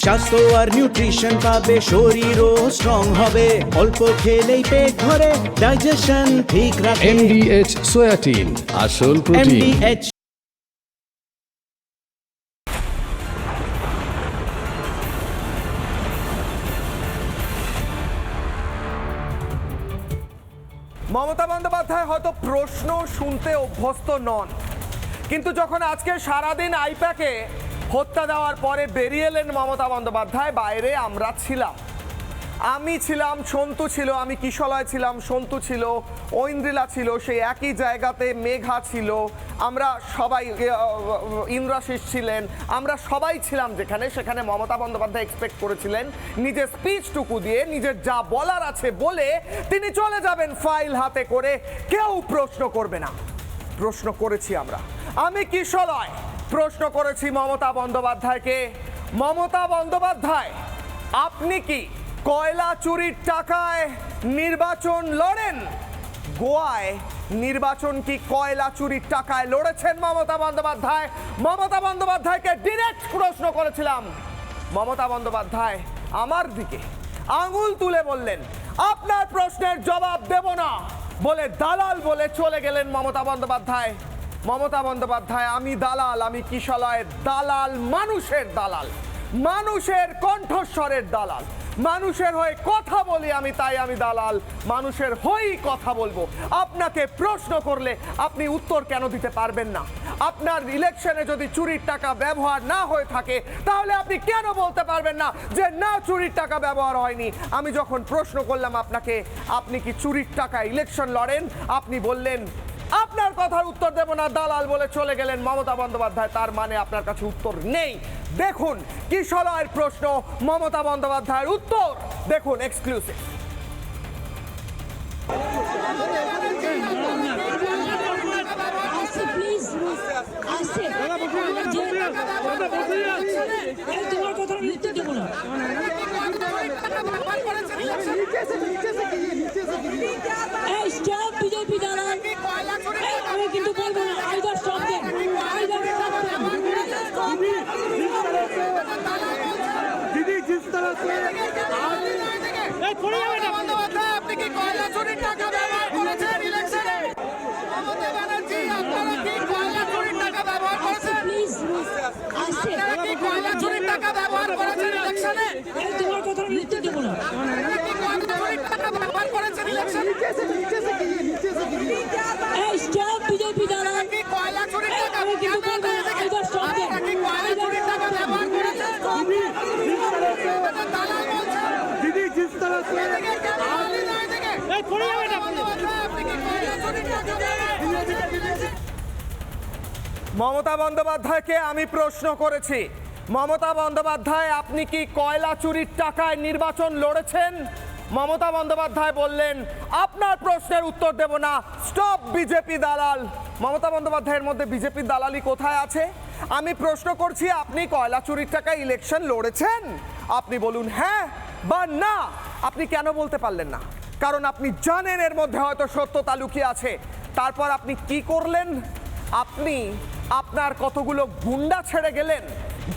স্বাস্থ্য আর নিউট্রিশন পাবে, শরীরও স্ট্রং হবে, অল্প খেলেই পেট ভরে, ডাইজেশন ঠিক রাখে। MDH সোয়াটিন, আসল প্রোটিন। MDH মমতা বন্দ্যোপাধ্যায় হয়তো প্রশ্ন শুনতে অভ্যস্ত নন, কিন্তু যখন আজকে সারাদিন আইপ্যাকে হত্যা দেওয়ার পরে বেরিয়ে এলেন মমতা বন্দ্যোপাধ্যায়, বাইরে আমরা ছিলাম, আমি ছিলাম, সন্তু ছিল, আমি কিশলয় ছিলাম, সন্তু ছিল, ঐন্দ্রিলা ছিল, সেই একই জায়গাতে মেঘা ছিল, আমরা সবাই, ইন্দ্রাশিস ছিলেন, আমরা সবাই ছিলাম যেখানে, সেখানে মমতা বন্দ্যোপাধ্যায় এক্সপেক্ট করেছিলেন নিজের স্পিচটুকু দিয়ে, নিজের যা বলার আছে বলে তিনি চলে যাবেন ফাইল হাতে করে, কেউ প্রশ্ন করবে না। প্রশ্ন করেছি আমরা, আমি কিশলয় প্রশ্ন করেছি মমতা বন্দ্যোপাধ্যায়কে, মমতা বন্দ্যোপাধ্যায় আপনি কি কয়লা চুরির টাকায় নির্বাচন লড়েন? গোয়ায় নির্বাচন কি কয়লা চুরির টাকায় লড়েছেন মমতা বন্দ্যোপাধ্যায়? মমতা বন্দ্যোপাধ্যায়কে ডিরেক্ট প্রশ্ন করেছিলাম। মমতা বন্দ্যোপাধ্যায় আমার দিকে আঙুল তুলে বললেন আপনার প্রশ্নের জবাব দেব না বলে দালাল বলে চলে গেলেন মমতা বন্দ্যোপাধ্যায়। মমতা বন্দ্যোপাধ্যায় আমি দালাল, আমি কিশলয়ের দালাল, মানুষের দালাল, মানুষের কণ্ঠস্বরের দালাল, মানুষের হয়ে কথা বলি আমি, তাই আমি দালাল, মানুষের হয়েই কথা বলবো। আপনাকে প্রশ্ন করলে আপনি উত্তর কেন দিতে পারবেন না? আপনার ইলেকশনে যদি চুরির টাকা ব্যবহার না হয়ে থাকে তাহলে আপনি কেন বলতে পারবেন না যে না চুরির টাকা ব্যবহার হয়নি? আমি যখন প্রশ্ন করলাম আপনাকে আপনি কি চুরির টাকা ইলেকশন লড়েন, আপনি বললেন আপনার কথার উত্তর দেব না, দালাল বলে চলে গেলেন মমতা বন্দ্যোপাধ্যায়। তার মানে আপনার কাছে উত্তর নেই। দেখুন কিশলয়ের প্রশ্ন, মমতা বন্দ্যোপাধ্যায়ের উত্তর দেখুন, এক্সক্লুসিভ। তোমার কথা উত্তর দেবো না। বিজেপি দ্বারা আমি কিন্তু বলবো না, either stop them, either stop them. दीदी जिस तरह से আপনি কি কয়লা চুরির টাকা ব্যবহার করেছেন ইলেকশনে? মমতা ব্যানার্জি আপনারা কি কয়লা চুরির টাকা ব্যবহার করেছেন? প্লিজ আসছে, আপনারা কি কয়লা চুরির টাকা ব্যবহার করেছেন ইলেকশনে? তোমার কথা উত্তর দেবো না। আপনারা কি কয়লা চুরির টাকা ব্যবহার করেছেন ইলেকশনে? স্টপ বিজেপি দ্বারা কি কয়লা চুরির টাকা আমি কিন্তু বলবো না, আইদার স্টপ দেম, কি কয়লা চুরির টাকা ব্যবহার করেছেন? দালাল বলছেন। दीदी जिस तरह से মমতা বন্দ্যোপাধ্যায়কে আমি প্রশ্ন করেছি, মমতা বন্দ্যোপাধ্যায় আপনি কি কয়লা চুরির টাকায় নির্বাচন লড়েছেন? মমতা বন্দ্যোপাধ্যায় বললেন আপনার প্রশ্নের উত্তর দেব না, স্টপ বিজেপি দালাল। মমতা বন্দ্যোপাধ্যায়ের মধ্যে বিজেপির দালালি কোথায় আছে? আমি প্রশ্ন করছি আপনি কয়লা চুরির টাকায় ইলেকশন লড়েছেন? আপনি বলুন হ্যাঁ বা না। আপনি কেন বলতে পারলেন না? কারণ আপনি জানেন এর মধ্যে হয়তো সত্যতা লুকিয়ে আছে। তারপর আপনি কি করলেন? আপনি আপনার কতগুলো গুন্ডা ছেড়ে গেলেন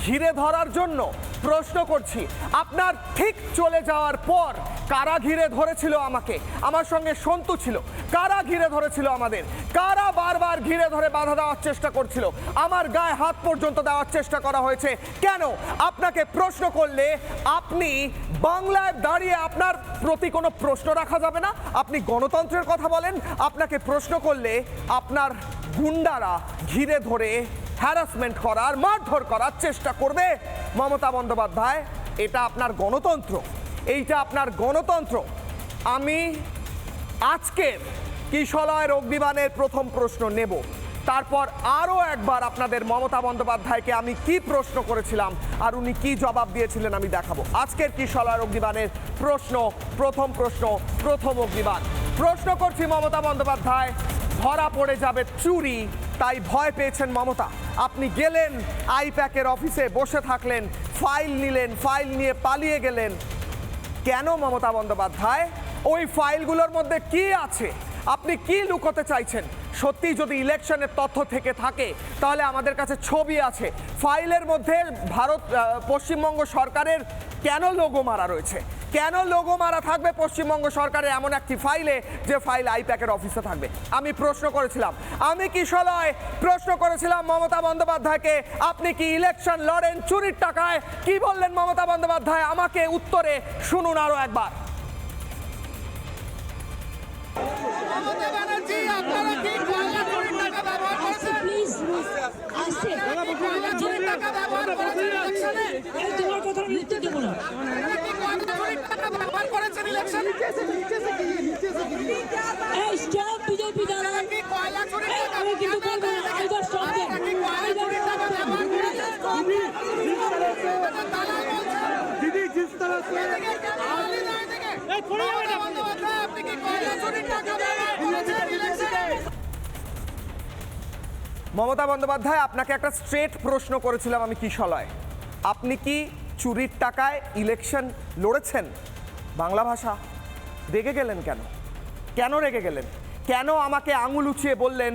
ঘিরে ধরার জন্য। প্রশ্ন করছি আপনার ঠিক চলে যাওয়ার পর কারা ঘিরে ধরেছিল আমাকে, আমার সঙ্গে সন্তু ছিল, কারা ঘিরে ধরেছিল আমাদের, কারা বারবার ঘিরে ধরে বাধা দেওয়ার চেষ্টা করছিল, আমার গায়ে হাত পর্যন্ত দেওয়ার চেষ্টা করা হয়েছে কেন? আপনাকে প্রশ্ন করলে আপনি বাংলায় দাঁড়িয়ে আপনার প্রতি কোনো প্রশ্ন রাখা যাবে না, আপনি গণতন্ত্রের কথা বলেন। আপনাকে প্রশ্ন করলে আপনার গুন্ডারা ঘিরে ধরে হ্যারাসমেন্ট করার, মারধর করার চেষ্টা করবে। মমতা বন্দ্যোপাধ্যায় এটা আপনার গণতন্ত্র, এইটা আপনার গণতন্ত্র। আমি আজকের কিশলয়ের অগ্নিবাণের প্রথম প্রশ্ন নেব, তারপর আরও একবার আপনাদের মমতা বন্দ্যোপাধ্যায়কে আমি কি প্রশ্ন করেছিলাম আর উনি কি জবাব দিয়েছিলেন আমি দেখাবো। আজকের কিশলয়ের অগ্নিবাণের প্রশ্ন, প্রথম প্রশ্ন, প্রথম অগ্নিবাণ। প্রশ্ন করছি মমতা বন্দ্যোপাধ্যায়, ধরা পড়ে যাবে চুরি তাই ভয় পেয়েছেন মমতা, আপনি গেলেন আইপ্যাকের অফিসে বসে থাকলেন, ফাইল নিলেন, ফাইল নিয়ে পালিয়ে গেলেন কেন মমতা বন্দ্যোপাধ্যায়? ওই ফাইলগুলোর মধ্যে কি আছে? আপনি কি লুকোতে চাইছেন? সত্যিই যদি ইলেকশনের তথ্য থেকে থাকে তাহলে আমাদের কাছে ছবি আছে। ফাইলের মধ্যে পশ্চিমবঙ্গ সরকারের কেন লোগো মারা রয়েছে? কেন লোগো মারা থাকবে পশ্চিমবঙ্গ সরকারের এমন একটি ফাইলে, যে ফাইল আইপ্যাকের অফিসে থাকবে? আমি প্রশ্ন করেছিলাম, আমি কিশলয় প্রশ্ন করেছিলাম মমতা বন্দ্যোপাধ্যায়কে, আপনি কি ইলেকশন লড়েন চুরির টাকায়? কি বললেন মমতা বন্দ্যোপাধ্যায় আমাকে উত্তরে? শুনুন আরো একবার। প্লিজ আসছে তোমার কথা আমি উত্তর দেবো না। এই স্টপ বিজেপি দ্বারা আমি কিন্তু বলবো না, either stop then, either stop then. दीदी जिस तरह से মমতা বন্দ্যোপাধ্যায়, আপনাকে একটা স্ট্রেট প্রশ্ন করেছিলাম আমি কিশলয়, আপনি কি চুরির টাকায় ইলেকশন লড়েছেন? বাংলা ভাষা। রেগে গেলেন কেন? কেন রেগে গেলেন? কেন আমাকে আঙুল উঁচিয়ে বললেন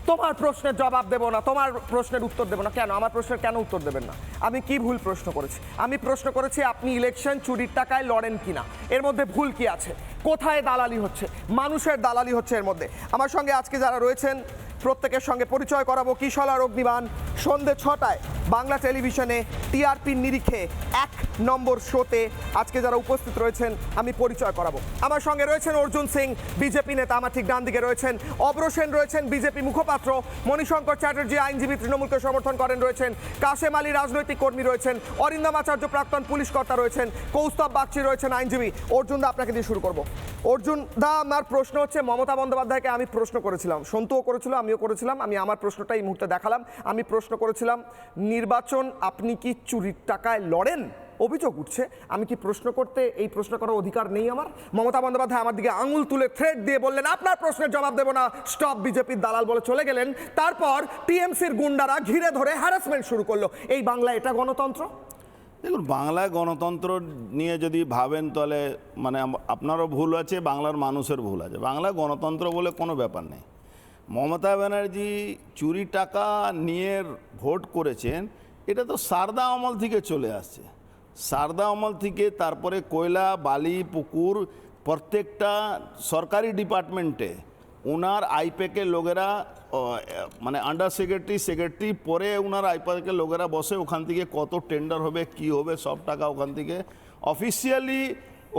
তোমার প্রশ্নের জবাব দেবো না, তোমার প্রশ্নের উত্তর দেবো না? কেন আমার প্রশ্নের কেন উত্তর দেবেন না? আমি কি ভুল প্রশ্ন করেছি? আমি প্রশ্ন করেছি আপনি ইলেকশন চুরির টাকায় লড়েন কিনা, এর মধ্যে ভুল কি আছে? কোথায় দালালি হচ্ছে? মানুষের দালালি হচ্ছে এর মধ্যে। আমার সঙ্গে আজকে যারা রয়েছেন প্রত্যেকের সঙ্গে পরিচয় করাবো। কিশলয় অগ্নিবাণ সন্ধ্যে 6টায় বাংলা টেলিভিশনে টিআরপির নিরিখে 1 নম্বর শোতে আজকে যারা উপস্থিত রয়েছেন আমি পরিচয় করাবো। আমার সঙ্গে রয়েছেন অর্জুন সিং, বিজেপি নেতা, আমার ঠিক ডান দিকে রয়েছেন অব্র সেন, রয়েছেন বিজেপি মুখপাত্র, মণিশঙ্কর চ্যাটার্জি আইনজীবী, তৃণমূলকে সমর্থন করেন, রয়েছেন কাশেম আলী রাজনৈতিক কর্মী, রয়েছেন অরিন্দম আচার্য প্রাক্তন পুলিশ কর্তা, রয়েছেন কৌস্তব বাগচি, রয়েছেন আইনজীবী। অর্জুন দা, আপনাকে দিয়ে শুরু করবো। অর্জুন দা, আমার প্রশ্ন হচ্ছে মমতা বন্দ্যোপাধ্যায়কে আমি প্রশ্ন করেছিলাম, সন্তুও করেছিল, আমিও করেছিলাম, আমি আমার প্রশ্নটা এই মুহূর্তে দেখালাম। আমি প্রশ্ন করেছিলাম নির্বাচন আপনি কি চুরির টাকায় লড়েন? অভিযোগ উঠছে, আমি কি প্রশ্ন করতে, এই প্রশ্ন করার অধিকার নেই আমার? মমতা বন্দ্যোপাধ্যায় আমার দিকে আঙুল তুলে থ্রেট দিয়ে বললেন আপনার প্রশ্নের জবাব দেবো না, স্টপ বিজেপির দালাল বলে চলে গেলেন। তারপর টিএমসির গুন্ডারা ঘিরে ধরে হ্যারাসমেন্ট শুরু করলো। এই বাংলা এটা গণতন্ত্র? দেখুন, বাংলায় গণতন্ত্র নিয়ে যদি ভাবেন তাহলে মানে আপনারও ভুল আছে, বাংলার মানুষের ভুল আছে। বাংলায় গণতন্ত্র বলে কোনো ব্যাপার নেই। মমতা ব্যানার্জি চুরি টাকা নিয়ে ভোট করেছেন, এটা তো সারদা আমল থেকে চলে আসছে। সারদা আমল থেকে তারপরে কয়লা, বালি, পুকুর, প্রত্যেকটা সরকারি ডিপার্টমেন্টে ওনার আইপ্যাকের লোকেরা মানে আন্ডার সেক্রেটারি পরে ওনার আইপ্যাকের লোকেরা বসে, ওখান থেকে কত টেন্ডার হবে, কি হবে, সব টাকা ওখান থেকে অফিসিয়ালি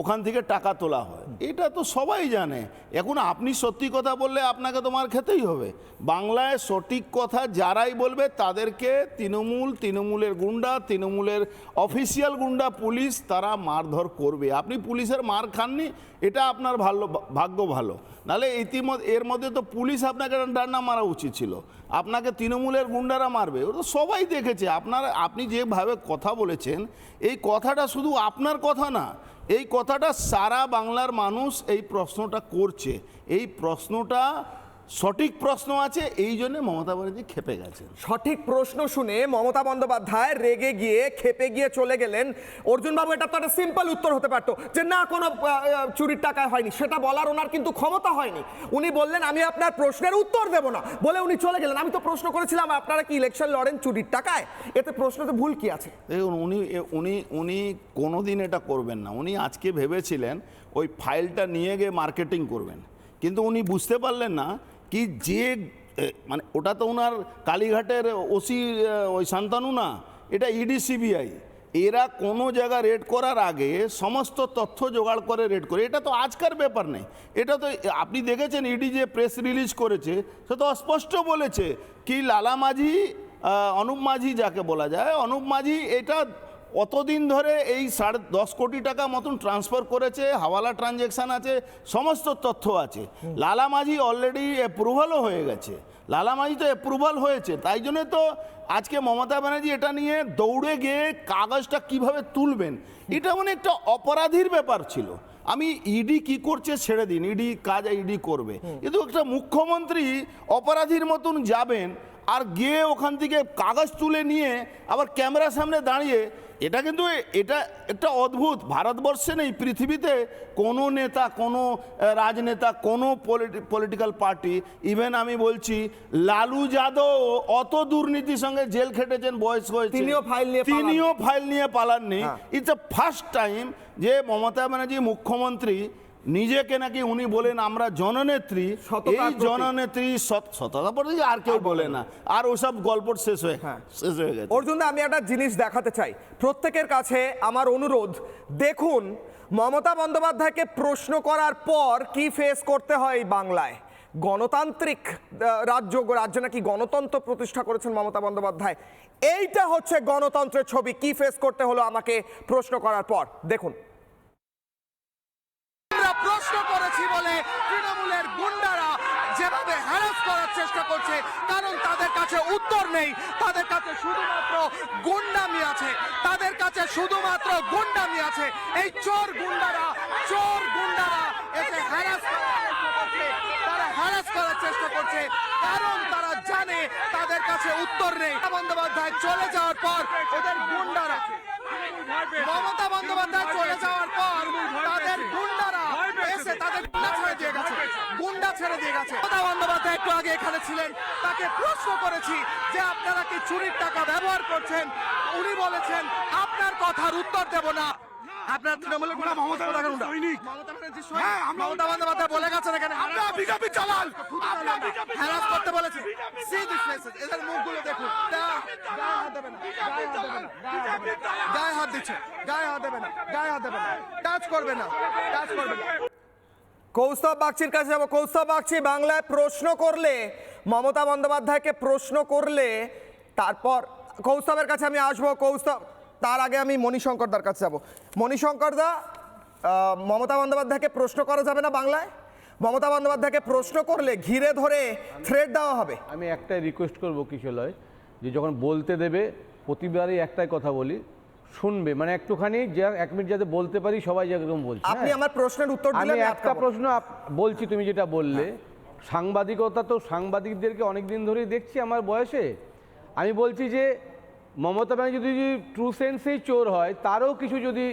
ওখান থেকে টাকা তোলা হয়। এটা তো সবাই জানে। এখন আপনি সত্যি কথা বললে আপনাকে তোমার খেতেই হবে। বাংলায় সঠিক কথা যারাই বলবে তাদেরকে তৃণমূলের গুন্ডা, তৃণমূলের অফিসিয়াল গুন্ডা, পুলিশ, তারা মারধর করবে। আপনি পুলিশের মার খাননি, এটা আপনার ভাগ্য ভালো। নাহলে এর মধ্যে তো পুলিশ আপনাকে ডান্ডা মারা উচিত ছিল, আপনাকে তৃণমূলের গুন্ডারা মারবে। ওটা সবাই দেখেছে। আপনি যেভাবে কথা বলেছেন, এই কথাটা শুধু আপনার কথা না, এই কথাটা সারা বাংলার মানুষ এই প্রশ্নটা করছে। এই প্রশ্নটা সঠিক প্রশ্ন আছে, এই জন্য মমতা ব্যানার্জি খেপে গেছে। সঠিক প্রশ্ন শুনে মমতা বন্দ্যোপাধ্যায় রেগে গিয়ে খেপে গিয়ে চলে গেলেন। অর্জুন বাবু, এটা তো একটা সিম্পল উত্তর হতে পারতো যে না, কোনো চুরির টাকায় হয়নি, সেটা বলার ওনার কিন্তু ক্ষমতা হয়নি। উনি বললেন আমি আপনার প্রশ্নের উত্তর দেব না, বলে উনি চলে গেলেন। আমি তো প্রশ্ন করেছিলাম আপনারা কি ইলেকশন লড়েন চুরির টাকায়, এতে প্রশ্নতে ভুল কি আছে? দেখুন, উনি কোনোদিন এটা করবেন না। উনি আজকে ভেবেছিলেন ওই ফাইলটা নিয়ে গিয়ে মার্কেটিং করবেন, কিন্তু উনি বুঝতে পারলেন না কি যে মানে ওটা তো ওনার কালীঘাটের ওসি ওই শান্তানু না, এটা ইডি সিবিআই। এরা কোনো জায়গা রেড করার আগে সমস্ত তথ্য জোগাড় করে রেড করে। এটা তো আজকার ব্যাপার নেই, এটা তো আপনি দেখেছেন ইডি যে প্রেস রিলিজ করেছে সে তো স্পষ্ট বলেছে কি লালা মাঝি, অনুপ মাঝি যাকে বলা যায়, অনুপ মাঝি এটা অতদিন ধরে এই 10.5 কোটি টাকা মতন ট্রান্সফার করেছে, হাওয়ালা ট্রানজ্যাকশান আছে, সমস্ত তথ্য আছে। লালা মাঝি অলরেডি অ্যাপ্রুভালও হয়ে গেছে, লালা মাঝি তো অ্যাপ্রুভাল হয়েছে। তাই জন্য তো আজকে মমতা ব্যানার্জি এটা নিয়ে দৌড়ে গিয়ে কাগজটা কিভাবে তুলবেন, এটা মানে একটা অপরাধীর ব্যাপার ছিল। আমি ইডি কি করছে ছেড়ে দিন, ইডি কাজ ইডি করবে, কিন্তু একটা মুখ্যমন্ত্রী অপরাধীর মতন যাবেন আর গিয়ে ওখান থেকে কাগজ তুলে নিয়ে আবার ক্যামেরার সামনে দাঁড়িয়ে এটা কিন্তু এটা একটা অদ্ভুত, ভারতবর্ষে নেই, পৃথিবীতে কোনো নেতা, কোনো রাজনেতা, কোনো পলিটিক্যাল পার্টি, ইভেন আমি বলছি লালু যাদব অত দুর্নীতির সঙ্গে জেল খেটেছেন, বয়স হয়েছে, তিনিও ফাইল নিয়ে পালাননি। ইটস এ ফার্স্ট টাইম যে মমতা ব্যানার্জি মুখ্যমন্ত্রী নিজেকে নাকি উনি বলেন আমরা জননেত্রী, এই জননেত্রী সততা প্রতি আর কেউ বলে না, আর ওসব গল্প শেষ হয়ে গেছে। অর্জুন, আমি একটা জিনিস দেখাতে চাই প্রত্যেকের কাছে, আমার অনুরোধ দেখুন মমতা বন্দ্যোপাধ্যায়কে প্রশ্ন করার পর কি ফেস করতে হয় এই বাংলায়। গণতান্ত্রিক রাজ্য নাকি গণতন্ত্র প্রতিষ্ঠা করেছেন মমতা বন্দ্যোপাধ্যায়, এইটা হচ্ছে গণতন্ত্রের ছবি। কি ফেস করতে হলো আমাকে প্রশ্ন করার পর দেখুন। প্রশ্ন করেছি বলে তৃণমূলের গুন্ডারা যেভাবে হ্যারাস করার চেষ্টা করছে, কারণ তাদের কাছে উত্তর নেই, তাদের কাছে শুধুমাত্র গুন্ডামি আছে, তাদের কাছে শুধুমাত্র গুন্ডামি আছে। এই চোর গুন্ডারা এসে হ্যারাস করছে, তারা হ্যারাস করার চেষ্টা করছে, কারণ তারা জানে তাদের কাছে উত্তর নেই। বন্দ্যোপাধ্যায় চলে যাওয়ার পর ওদের গুন্ডারা, মমতা বন্দ্যোপাধ্যায় চলে যাওয়ার পর তাদের গুন্ডারা এসে তাদের গুন্ডা ছেড়ে দিয়ে গেছে। মমতা বন্দ্যোপাধ্যায় একটু আগে এখানে ছিলেন, তাকে প্রশ্ন করেছি যে আপনারা কি চুরির টাকা ব্যবহার করছেন, উনি বলেছেন আপনার কথার উত্তর দেব না। আপনার তৃণমূলের গুন্ডা, মমতা বন্দ্যোপাধ্যায় বলে গেছেন এখানে বিজেপি চালান, হ্যারাস করতে বলেছে। এদের মুখগুলো দেখুন, গায়ে হাত দিচ্ছে, গায়ে হাত দেবে না, টাচ করবে না। কৌস্তব বাগচির কাছে যাবো। কৌস্তব বাগচি, বাংলায় প্রশ্ন করলে, মমতা বন্দ্যোপাধ্যায়কে প্রশ্ন করলে, তারপর কৌস্তবের কাছে আমি আসবো। কৌস্তব, তার আগে আমি মণিশঙ্করদার কাছে যাবো। মণিশঙ্করদা, মমতা বন্দ্যোপাধ্যায়কে প্রশ্ন করা যাবে না বাংলায়? মমতা বন্দ্যোপাধ্যায়কে প্রশ্ন করলে ঘিরে ধরে থ্রেট দেওয়া হবে? আমি একটাই রিকোয়েস্ট করবো কিশোরয়, যে যখন বলতে দেবে প্রতিবারই একটাই কথা বলি, শুনবে, মানে একটুখানি যে 1 মিনিট যাতে বলতে পারি সবাই যেরকম বলছে। আপনি আমার প্রশ্নের উত্তর দিলে আমি একটা প্রশ্ন বলছি, তুমি যেটা বললে সাংবাদিকতা, তো সাংবাদিকদেরকে অনেক দিন ধরেই দেখছি আমার বয়সে। আমি বলছি যে মমতা ব্যানার্জি যদি ট্রু সেন্সেই চোর হয়, তারও কিছু যদি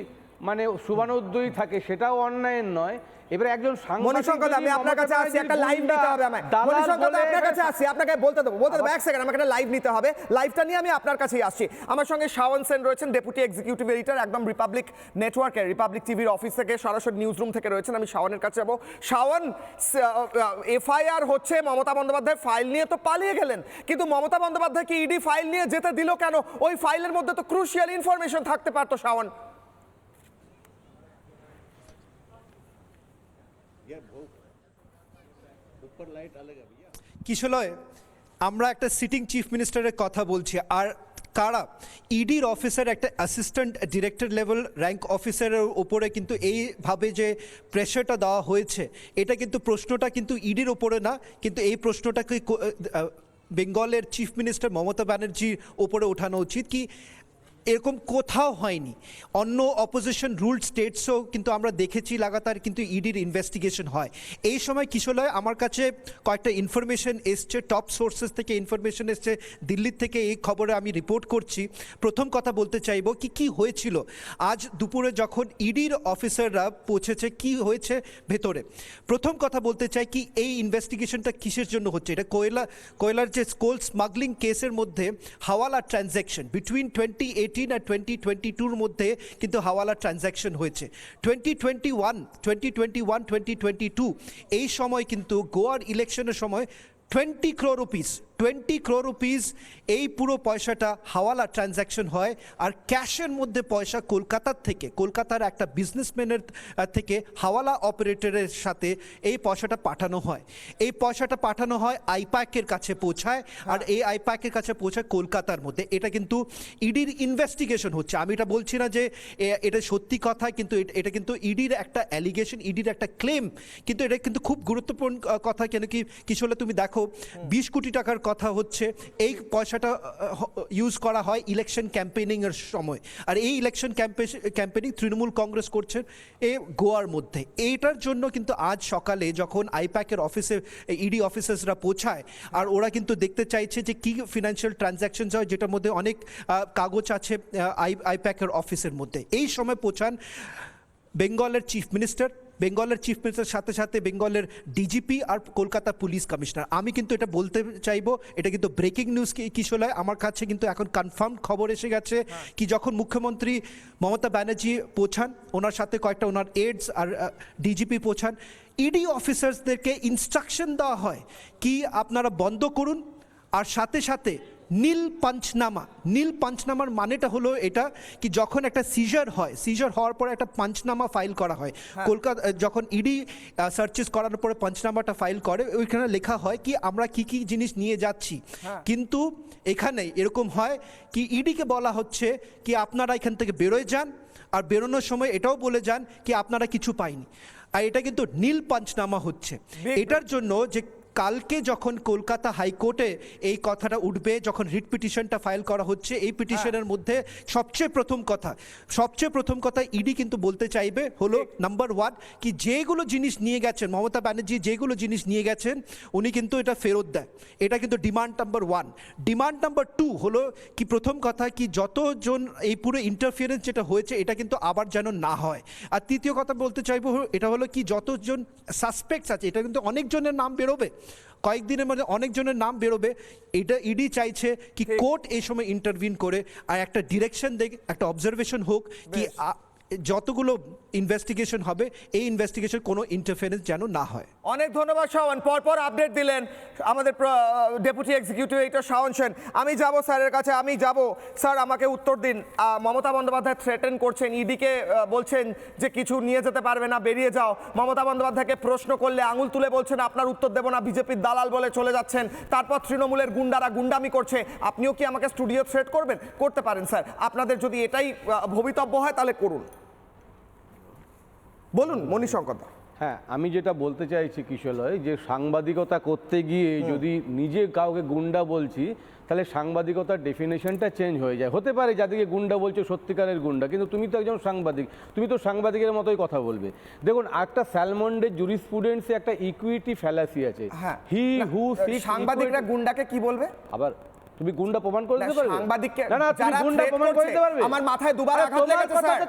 মানে শুভানুদ্দয়ী থাকে, সেটাও অন্যায়ের নয়। এবারে একজন মণিশঙ্কর, আমি আপনার কাছে আসছি, একটা লাইভ নিতে হবে আমায়। মণিশঙ্কর, আপনার কাছে আসছি, আপনাকে বলতে দেবো এক সেকেন্ড, আমাকে একটা লাইভ নিতে হবে। লাইভটা নিয়ে আমি আপনার কাছেই আসছি। আমার সঙ্গে শাওন সেন রয়েছেন, ডেপুটি এক্সিকিউটিভ এডিটর, একদম রিপাবলিক নেটওয়ার্কের, রিপাবলিক টিভির অফিস থেকে সরাসরি নিউজ রুম থেকে রয়েছেন। আমি শাওনের কাছে যাবো। শাওন, এফআইআর হচ্ছে, মমতা বন্দ্যোপাধ্যায় ফাইল নিয়ে তো পালিয়ে গেলেন, কিন্তু মমতা বন্দ্যোপাধ্যায়কে ইডি ফাইল নিয়ে যেতে দিল কেন? ওই ফাইলের মধ্যে তো ক্রুশিয়াল ইনফরমেশন থাকতে পারতো। শাওন, কিশোরয়, আমরা একটা সিটিং চিফ মিনিস্টারের কথা বলছি, আর কারা ইডির অফিসার, একটা অ্যাসিস্ট্যান্ট ডিরেক্টর লেভেল র্যাঙ্ক অফিসারের ওপরে কিন্তু এইভাবে যে প্রেশারটা দেওয়া হয়েছে, এটা কিন্তু প্রশ্নটা কিন্তু ইডির ওপরে না, কিন্তু এই প্রশ্নটাকে বেঙ্গলের চিফ মিনিস্টার মমতা ব্যানার্জির ওপরে ওঠানো উচিত। কি এরকম কোথাও হয়নি। অন্য অপোজিশন রুলড স্টেটসও কিন্তু আমরা দেখেছি লাগাতার কিন্তু ইডির ইনভেস্টিগেশন হয়। এই সময় কিশোরয়, আমার কাছে কয়েকটা ইনফরমেশন এসছে, টপ সোর্সেস থেকে ইনফরমেশন এসছে দিল্লির থেকে, এই খবরে আমি রিপোর্ট করছি। প্রথম কথা বলতে চাইব কি হয়েছিল আজ দুপুরে যখন ইডির অফিসাররা পৌঁছেছে, কি হয়েছে ভেতরে। প্রথম কথা বলতে চাই কি এই ইনভেস্টিগেশনটা কিসের জন্য হচ্ছে। এটা কয়লার যে কোল স্মাগলিং কেসের মধ্যে হাওয়ালা ট্রানজ্যাকশন বিটুইন 2018 আর 2022 মধ্যে কিন্তু হাওয়ালা ট্রানজ্যাকশন হয়েছে। 2021-2022 এই সময় কিন্তু গোয়ার ইলেকশনের সময় 20 crore rupees এই পুরো পয়সাটা হাওয়ালা ট্রানজ্যাকশন হয়। আর ক্যাশের মধ্যে পয়সা কলকাতার একটা বিজনেসম্যানের থেকে হাওয়ালা অপারেটরের সাথে এই পয়সাটা পাঠানো হয়। এই পয়সাটা পাঠানো হয় আইপ্যাকের কাছে পৌঁছায়, আর এই আইপ্যাকের কাছে পৌঁছায় কলকাতার মধ্যে। এটা কিন্তু ইডির ইনভেস্টিগেশন হচ্ছে। আমি এটা বলছি না যে এটা সত্যি কথা, কিন্তু এটা কিন্তু ইডির একটা অ্যালিগেশন, ইডির একটা ক্লেম, কিন্তু এটা কিন্তু খুব গুরুত্বপূর্ণ কথা। কেন কি কিছু হলে তুমি দেখো 20 কোটি টাকার কথা হচ্ছে এই পয়সাটা ইউজ করা হয় ইলেকশন ক্যাম্পেইনিংয়ের সময়, আর এই ইলেকশন ক্যাম্পেইনিং তৃণমূল কংগ্রেস করছে গোয়ার মধ্যে। এইটার জন্য কিন্তু আজ সকালে যখন আইপ্যাকের অফিসে ইডি অফিসার্সরা পৌঁছায়, আর ওরা কিন্তু দেখতে চাইছে যে কী ফিনান্সিয়াল ট্রানজ্যাকশনস হয়, যেটার মধ্যে অনেক কাগজ আছে আইপ্যাকের অফিসের মধ্যে। এই সময় পৌঁছান বেঙ্গলের চিফ মিনিস্টার, বেঙ্গলের চিফ মিনিস্টার সাথে সাথে বেঙ্গলের ডিজিপি আর কলকাতা পুলিশ কমিশনার। আমি কিন্তু এটা বলতে চাইবো, এটা কিন্তু ব্রেকিং নিউজ কিশোর, আমার কাছে কিন্তু এখন কনফার্ম খবর এসে গেছে কি যখন মুখ্যমন্ত্রী মমতা ব্যানার্জি পৌঁছান, ওনার সাথে কয়েকটা ওনার এডস আর ডিজিপি পৌঁছান, ইডি অফিসার্সদেরকে ইনস্ট্রাকশন দেওয়া হয় কি আপনারা বন্ধ করুন, আর সাথে সাথে নীল পাঞ্চনামার মানেটা হলো এটা কি যখন একটা সিজার হয়, সিজার হওয়ার পরে একটা পাঞ্চনামা ফাইল করা হয়। কলকাতা যখন ইডি সার্চেস করার পরে পাঞ্চনামাটা ফাইল করে, ওইখানে লেখা হয় কি আমরা কি কি জিনিস নিয়ে যাচ্ছি। কিন্তু এখানে এরকম হয় কি ইডিকে বলা হচ্ছে কি আপনারা এখান থেকে বেরোয় যান, আর বেরোনোর সময় এটাও বলে যান কি আপনারা কিছু পাইনি। আর এটা কিন্তু নীল পাঞ্চনামা হচ্ছে। এটার জন্য যে কালকে যখন কলকাতা হাইকোর্টে এই কথাটা উঠবে, যখন রিট পিটিশনটা ফাইল করা হচ্ছে, এই পিটিশনের মধ্যে সবচেয়ে প্রথম কথা ইডি কিন্তু বলতে চাইবে হলো নাম্বার 1 কি যেগুলো জিনিস নিয়ে গেছেন মমতা ব্যানার্জি, যেগুলো জিনিস নিয়ে গেছেন উনি কিন্তু এটা ফেরত দেয়। এটা কিন্তু ডিমান্ড নাম্বার 1। ডিমান্ড নাম্বার 2 হলো কি প্রথম কথা কি যতজন এই পুরো ইন্টারফিয়ারেন্স যেটা হয়েছে এটা কিন্তু আবার যেন না হয়। আর তৃতীয় কথা বলতে চাইবো এটা হলো কি যতজন সাসপেক্টস আছে, এটা কিন্তু অনেকজনের নাম বেরোবে, কয়েকদিনের মধ্যে অনেকজনের নাম বেরোবে। এটা ইডি চাইছে কি কোর্ট এই সময় ইন্টারভিন করে আর একটা ডিরেকশন দেখ, একটা অবজারভেশন হোক কি যতগুলো ইনভেস্টিগেশন হবে এই ইনভেস্টিগেশন কোনো ইন্টারফারেন্স যেন না হয়। অনেক ধন্যবাদ শাওন, পরপর আপডেট দিলেন আমাদের deputy executive editor Shaon Sen. আমি যাব স্যারের কাছে, স্যার আমাকে উত্তর দিন। মমতা বন্দ্যোপাধ্যায় থ্রেটেন করছেন, ইডিকে বলছেন যে কিছু নিয়ে যেতে পারবে না, বেরিয়ে যাও। মমতা বন্দ্যোপাধ্যায়কে প্রশ্ন করলে আঙুল তুলে বলছেন আপনার উত্তর দেবো না, বিজেপির দালাল বলে চলে যাচ্ছেন। তারপর তৃণমূলের গুন্ডারা গুন্ডামি করছে, আপনিও কি আমাকে স্টুডিও থ্রেট করবেন? করতে পারেন স্যার, আপনাদের যদি এটাই ভবিতব্য হয় তাহলে করুন। বলুন মণিশঙ্কর দা। হ্যাঁ, আমি যেটা বলতে চাইছি কিশোরয়, যে সাংবাদিকতা করতে গিয়ে যদি নিজে কাউকে গুন্ডা বলছি তাহলে সাংবাদিকতার ডেফিনেশনটা চেঞ্জ হয়ে যায়। হতে পারে যাদেরকে গুন্ডা বলছো সত্যিকারের গুন্ডা, কিন্তু তুমি তো একজন সাংবাদিক, তুমি তো সাংবাদিকের মতোই কথা বলবে। দেখুন, একটা স্যালমন্ডের জুরিসপ্রুডেন্সে একটা ইকুইটি ফ্যালাসি আছে। হি হু সিক্স, সাংবাদিকরা গুন্ডাকে কি বলবে? আবার তুমি গুন্ডা প্রমাণ করে দিতে পারবে? সাংবাদিককে না, তুমি গুন্ডা প্রমাণ করে দিতে পারবে? আমার মাথায় দুবার আঘাত লেগেছে স্যার।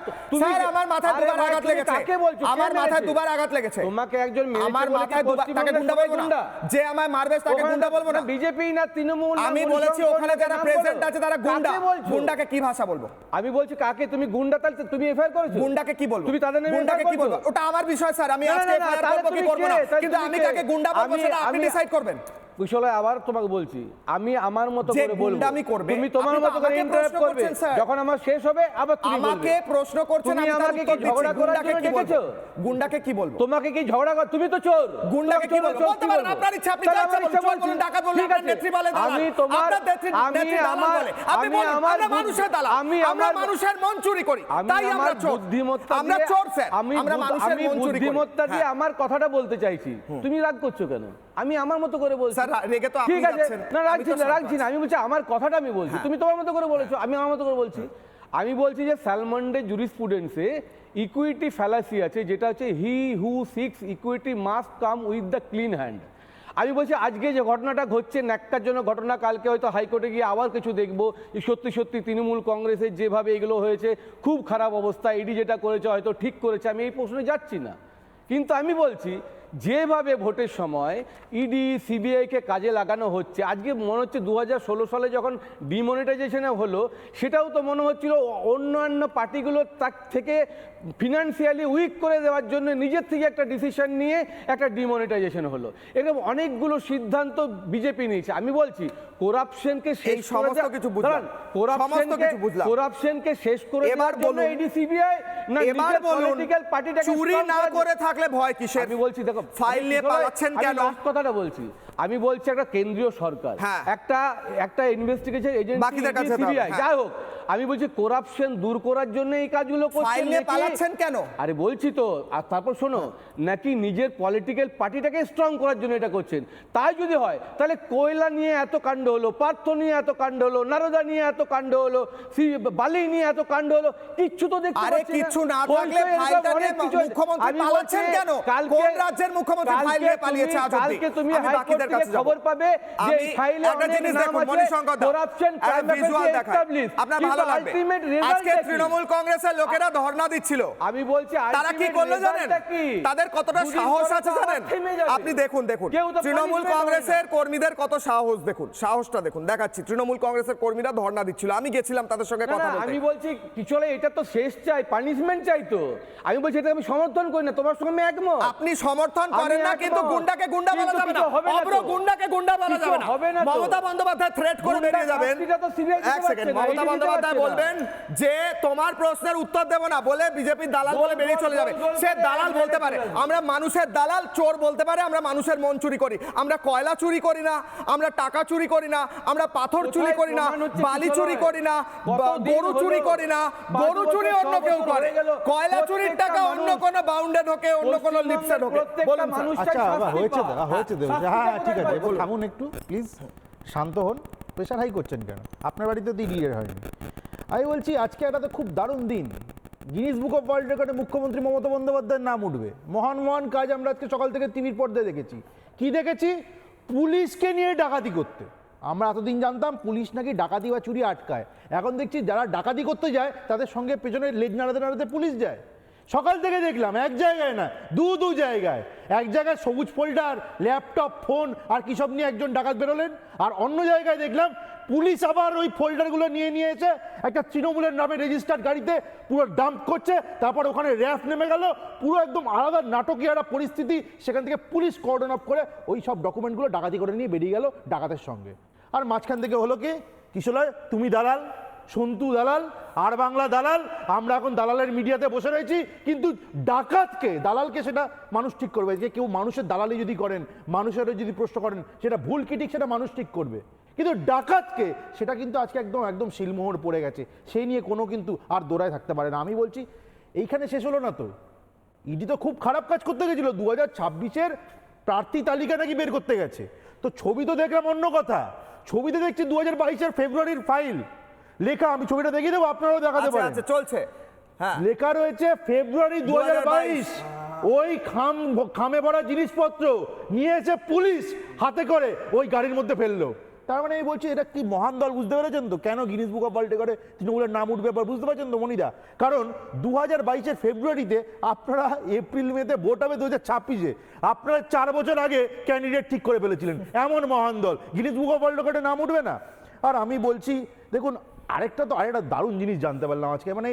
স্যার আমার মাথায় দুবার আঘাত লেগেছে। কাকে বলছো? আমার মাথায় দুবার আঘাত লেগেছে। তোমাকে একজন মেরেছে, আমার মাথায় দুবার, তাকে গুন্ডা বলবো না? যে আমায় মারবে তাকে গুন্ডা বলবো না? বিজেপি না তৃণমূল? আমি বলেছি ওখানে যারা প্রেজেন্ট আছে তারা গুন্ডা। গুন্ডাকে কি ভাষা বলবো? আমি বলছি কাকে তুমি গুন্ডা, তাহলে তুমি এফআইআর করেছো? গুন্ডাকে কি বলবো? তুমি তাদের নামে গুন্ডাকে কি বলবো? ওটা আমার বিষয় স্যার, আমি আজকে এফআইআর করব কি করব না, কিন্তু আমি কাকে গুন্ডা বলবো সেটা আপনি ডিসাইড করবেন। কুশলে আবার তোমাকে বলছি, আমি আমার মতো করে বলবো, তুমি তোমার আপনি মতো করে ইন্টারাপ্ট করবে। যখন আমার শেষ হবে আবার তুমি আমাকে প্রশ্ন করছেন, তুমি আমি আমাকে কি ঝগড়া করার জন্য ডেকেছো? গুন্ডাকে কি বলবো? তোমাকে কি ঝগড়া কর? তুমি তো চোর। গুন্ডাকে কি বলবো? বলতে পারেন আপনার ইচ্ছা, আপনি যা ইচ্ছা বলুন। ডাকাত বলুন, আপনার নেত্রী বলে দালাল। আমি তোমার, আমি আমার, আপনি বলেন আমরা মানুষের দালাল, আমরা মানুষের মন চুরি করি, তাই আমরা চোর। আমরা চোর স্যার, আমরা মানুষের মন চুরি করি। বুদ্ধিমত্তা দিয়ে আমার কথাটা বলতে চাইছি, তুমি রাগ করছো কেন? আমি আমার মতো করে বলছি। স্যার রেগে তো আপনি যাচ্ছেন। না, রাখছি না, আমি বলছি আমার কথাটা আমি বলছি, তুমি তোমার মতো করে বলেছো, আমি আমার মতো করে বলছি। আমি বলছি যে স্যালমন্ডে জুরিসপ্রুডেন্সে ইকুইটি ফ্যালাসি আছে, যেটা হচ্ছে he who seeks equity must come with the clean hand. আমি বলছি আজকে যে ঘটনাটা ঘটছে ন্যাক্কারজনক ঘটনা, কালকে হয়তো হাইকোর্টে গিয়ে আবার কিছু দেখবো সত্যি সত্যি তৃণমূল কংগ্রেসের যেভাবে এগুলো হয়েছে খুব খারাপ অবস্থা, ইডি যেটা করেছে হয়তো ঠিক করেছে, আমি এই প্রশ্নে যাচ্ছি না। কিন্তু আমি বলছি যেভাবে ভোটের সময় ইডি সিবিআইকে কাজে লাগানো হচ্ছে, আজকে মনে হচ্ছে 2016 সালে যখন ডিমনিটাইজেশনে হলো, সেটাও তো মনে হচ্ছিল অন্যান্য পার্টিগুলো তার থেকে ফিনান্সিয়ালি উইক করে দেওয়ার জন্য নিজের থেকে একটা ডিসিশন নিয়ে একটা ডিমনিটাইজেশন হলো। এরকম অনেকগুলো সিদ্ধান্ত বিজেপি নিয়েছে। আমি বলছি কোরাপশনকে শেষ করে কোরাপশনকে শেষ করে এবার বলুন ইডি সিবিআই না নিজের পলিটিক্যাল পার্টিটাকে চুরি না করে থাকলে ভয় কিসের? আমি বলছি দেখো ফাইল নিয়ে পালাচ্ছেন কেন? কথাটা বলছি, আমি বলছি একটা কেন্দ্রীয় সরকার, একটা ইনভেস্টিগেশন এজেন্সি সিবিআই, যাই হোক আমি বলছি করাপশন দূর করার জন্য এই কাজগুলো করছেন ফাইল নিয়ে নাকি- পালাচ্ছেন কেন? আরে বলছি তো, আর তারপর শোনো, নাকি নিজের পলিটিক্যাল পার্টিটাকে স্ট্রং করার জন্য এটা করছেন? তাই যদি হয় তাহলে কয়লা নিয়ে এত কাণ্ড হলো, পার্থ নিয়ে এত কাণ্ড হলো, নারদা নিয়ে এত কাণ্ড হলো, বালি নিয়ে এত কাণ্ড হলো, কিচ্ছু তো দেখতে আরে পাচ্ছি না। কিচ্ছু না থাকলে হলসেল ফাইলটা অনেক নিয়ে কিছু আছে। মুখ্যমন্ত্রী আমি পালাচ্ছেন বলছি, কেন? কালকে- কোন রাজ্যের মুখ্যমন্ত্রী ফাইল কালকে নিয়ে পালিয়েছে আজ অবধি? কালকে তুমি আমি হাইকোর্ট বাকিদের থেকে কাছে যাবো। খবর পাবে যে আমি এই ফাইলে একটা অনেক জিনিস নাম দেখুন, আছে, মণিশঙ্কর দা, corruption, একটা crime visual আছে দেখাই। established, আপনার কিন্তু ভালো লাগবে। ultimate result আজকে টা কি? তৃণমূল কংগ্রেসের লোকেরা ধর্ণা দিচ্ছিল। আমি বলছি তারা কি ultimate করলো result জানেন? টা কি? তাদের কতটা দুদিন সাহস পরে আছে তো আবার জানেন? থেমে যাবে। আপনি দেখুন কেউ তো তৃণমূল punishment কংগ্রেসের হয় না। কর্মীদের কত সাহস দেখুন, সাহসটা দেখুন, দেখাচ্ছি। তৃণমূল কংগ্রেসের কর্মীরা ধর্ণা দিচ্ছিল, আমি গেছিলাম তাদের সঙ্গে না, কথা না, বলতে। আমি বলছি কিছু হলে এটা তো শেষ চাই, পানিশমেন্ট চাই তো। আমি বলছি এটা আমি সমর্থন করি না, তোমার সঙ্গে আমি একমত। আপনি সমর্থন আমি করেন না, কিন্তু একমত। গুন্ডাকে গুন্ডা বলা কিন্তু যাবে না, কিছু হবে না অভ্র তো। গুন্ডাকে গুন্ডা বলা কিছু যাবে না। হবে না তো। মমতা বন্দ্যোপাধ্যায় থ্রেট করে গুন্ডা বেরিয়ে যাবেন। শাস্তিটা তো serious নিতে এক সেকেন্ড, পারছে না, মমতা এটা নিতে বন্দ্যোপাধ্যায় পারছে না। বলবেন যে তোমার প্রশ্নের উত্তর দেব না বলে বিজেপির দালাল বলে বেরিয়ে চলে যাবে। গোল সে করে দালাল বলতে পারে, আমরা মানুষের দালাল, চোর বলতে পারে আমরা মানুষের মন চুরি করি। আমরা কয়লা চুরি করি না, আমরা টাকা চুরি করি না, আমরা পাথর চুরি করি না, প্রমাণ হচ্ছে বালি কিছু চুরি নয়। করি না, কতদিন গরু চুরি হলো? করি না, 5 গরু চুরি বছর, অন্য 6 কেউ বছর করে, হয়ে গেল। কয়লা চুরির প্রত্যেকটা টাকা অন্য মানুষ- কোনো বাউন্ডে ঢোকে, অন্য কোনো লিপসে ঢোকে। প্রত্যেকটা বলুন স্যার। মানুষ চাই আচ্ছা শাস্তি হয়েছে পাওয়া। হয়েছে শাস্তিটা হ্যাঁ ঠিক কোথায় আছে, পাবো? থামুন একটু প্লিজ, শান্ত হন, প্রেশার হাই করছেন কেন? আপনার বাড়িতে তো ক্লিয়ার হয়নি। আমি বলছি আজকে একটা তো খুব দারুণ দিন, গিনিস বুক অফ ওয়ার্ল্ড রেকর্ডে মুখ্যমন্ত্রী মমতা বন্দ্যোপাধ্যায়ের নাম উঠবে। মহান মহান কাজ আমরা আজকে সকাল থেকে টিভির পর্দায় দেখেছি। কি দেখেছি? পুলিশকে নিয়ে ডাকাতি করতে। আমরা এতদিন জানতাম পুলিশ নাকি ডাকাতি বা চুরি আটকায়, এখন দেখছি যারা ডাকাতি করতে যায় তাদের সঙ্গে পেছনে লেজ নাড়াতে নাড়াতে পুলিশ যায়। সকাল থেকে দেখলাম এক জায়গায় না, দু জায়গায়। এক জায়গায় সবুজ ফোল্ডার, ল্যাপটপ, ফোন আর কি সব নিয়ে একজন ডাকাত বেরোলেন, আর অন্য জায়গায় দেখলাম পুলিশ আবার ওই ফোল্ডারগুলো নিয়ে এসে একটা তৃণমূলের নামে রেজিস্টার্ড গাড়িতে পুরো ডাম্প করছে। তারপর ওখানে র্যাফ নেমে গেল, পুরো একদম আলাদা নাটকীয় একটা পরিস্থিতি। সেখান থেকে পুলিশ কর্ডন অফ করে ওই সব ডকুমেন্টগুলো ডাকাতি করে নিয়ে বেরিয়ে গেল ডাকাতের সঙ্গে। আর মাঝখান থেকে হলো কি কিশোলয়, তুমি দালাল, সন্তু দালাল, আর বাংলা দালাল। আমরা এখন দালালের মিডিয়াতে বসে রয়েছি, কিন্তু ডাকাতকে দালালকে সেটা মানুষ ঠিক করবে। যে কেউ মানুষের দালালি যদি করেন, মানুষেরও যদি প্রশ্ন করেন, সেটা ভুল কি ঠিক সেটা মানুষ ঠিক করবে। কিন্তু ডাকাতকে সেটা কিন্তু আজকে একদম একদম শিলমোহর পড়ে গেছে, সেই নিয়ে কোনো কিন্তু আর দৌড়ায় থাকতে পারে না। আমি বলছি এইখানে শেষ হলো না তো, ইডি তো খুব খারাপ কাজ করতে গেছিল, 2026-এর প্রার্থী তালিকা নাকি বের করতে গেছে। তো ছবি তো দেখলাম অন্য কথা, ছবিতে দেখছি 2022-এর ফেব্রুয়ারির ফাইল লেখা। আমি ছবিটা দেখিয়ে দেবো, আপনারাও দেখাতে আচ্ছা পারেন। আচ্ছা, চলছে। হ্যাঁ, লেখা রয়েছে ফেব্রুয়ারি 2022। ওই খামে ভরা জিনিসপত্র নিয়ে এসে পুলিশ হাতে করে ওই গাড়ির মধ্যে ফেললো। তার মানে এই বলছি এটা কি মহান দল, বুঝতে পেরেছেন তো কেন গিনিস বুক অফ ওয়ার্ল্ড রেকর্ডে তৃণমূলের নাম উঠবে এবার, বুঝতে পারছেন তো মনিদা? কারণ 2022-এর ফেব্রুয়ারিতে আপনারা এপ্রিল মেতে ভোট হবে 2026-এ, আপনারা 4 বছর আগে ক্যান্ডিডেট ঠিক করে ফেলেছিলেন। এমন মহান দল, গিনিস বুক অফ ওয়ার্ল্ড রেকর্ডে নাম উঠবে না? আর আমি বলছি দেখুন আরেকটা দারুণ জিনিস জানতে পারলাম আজকে, মানে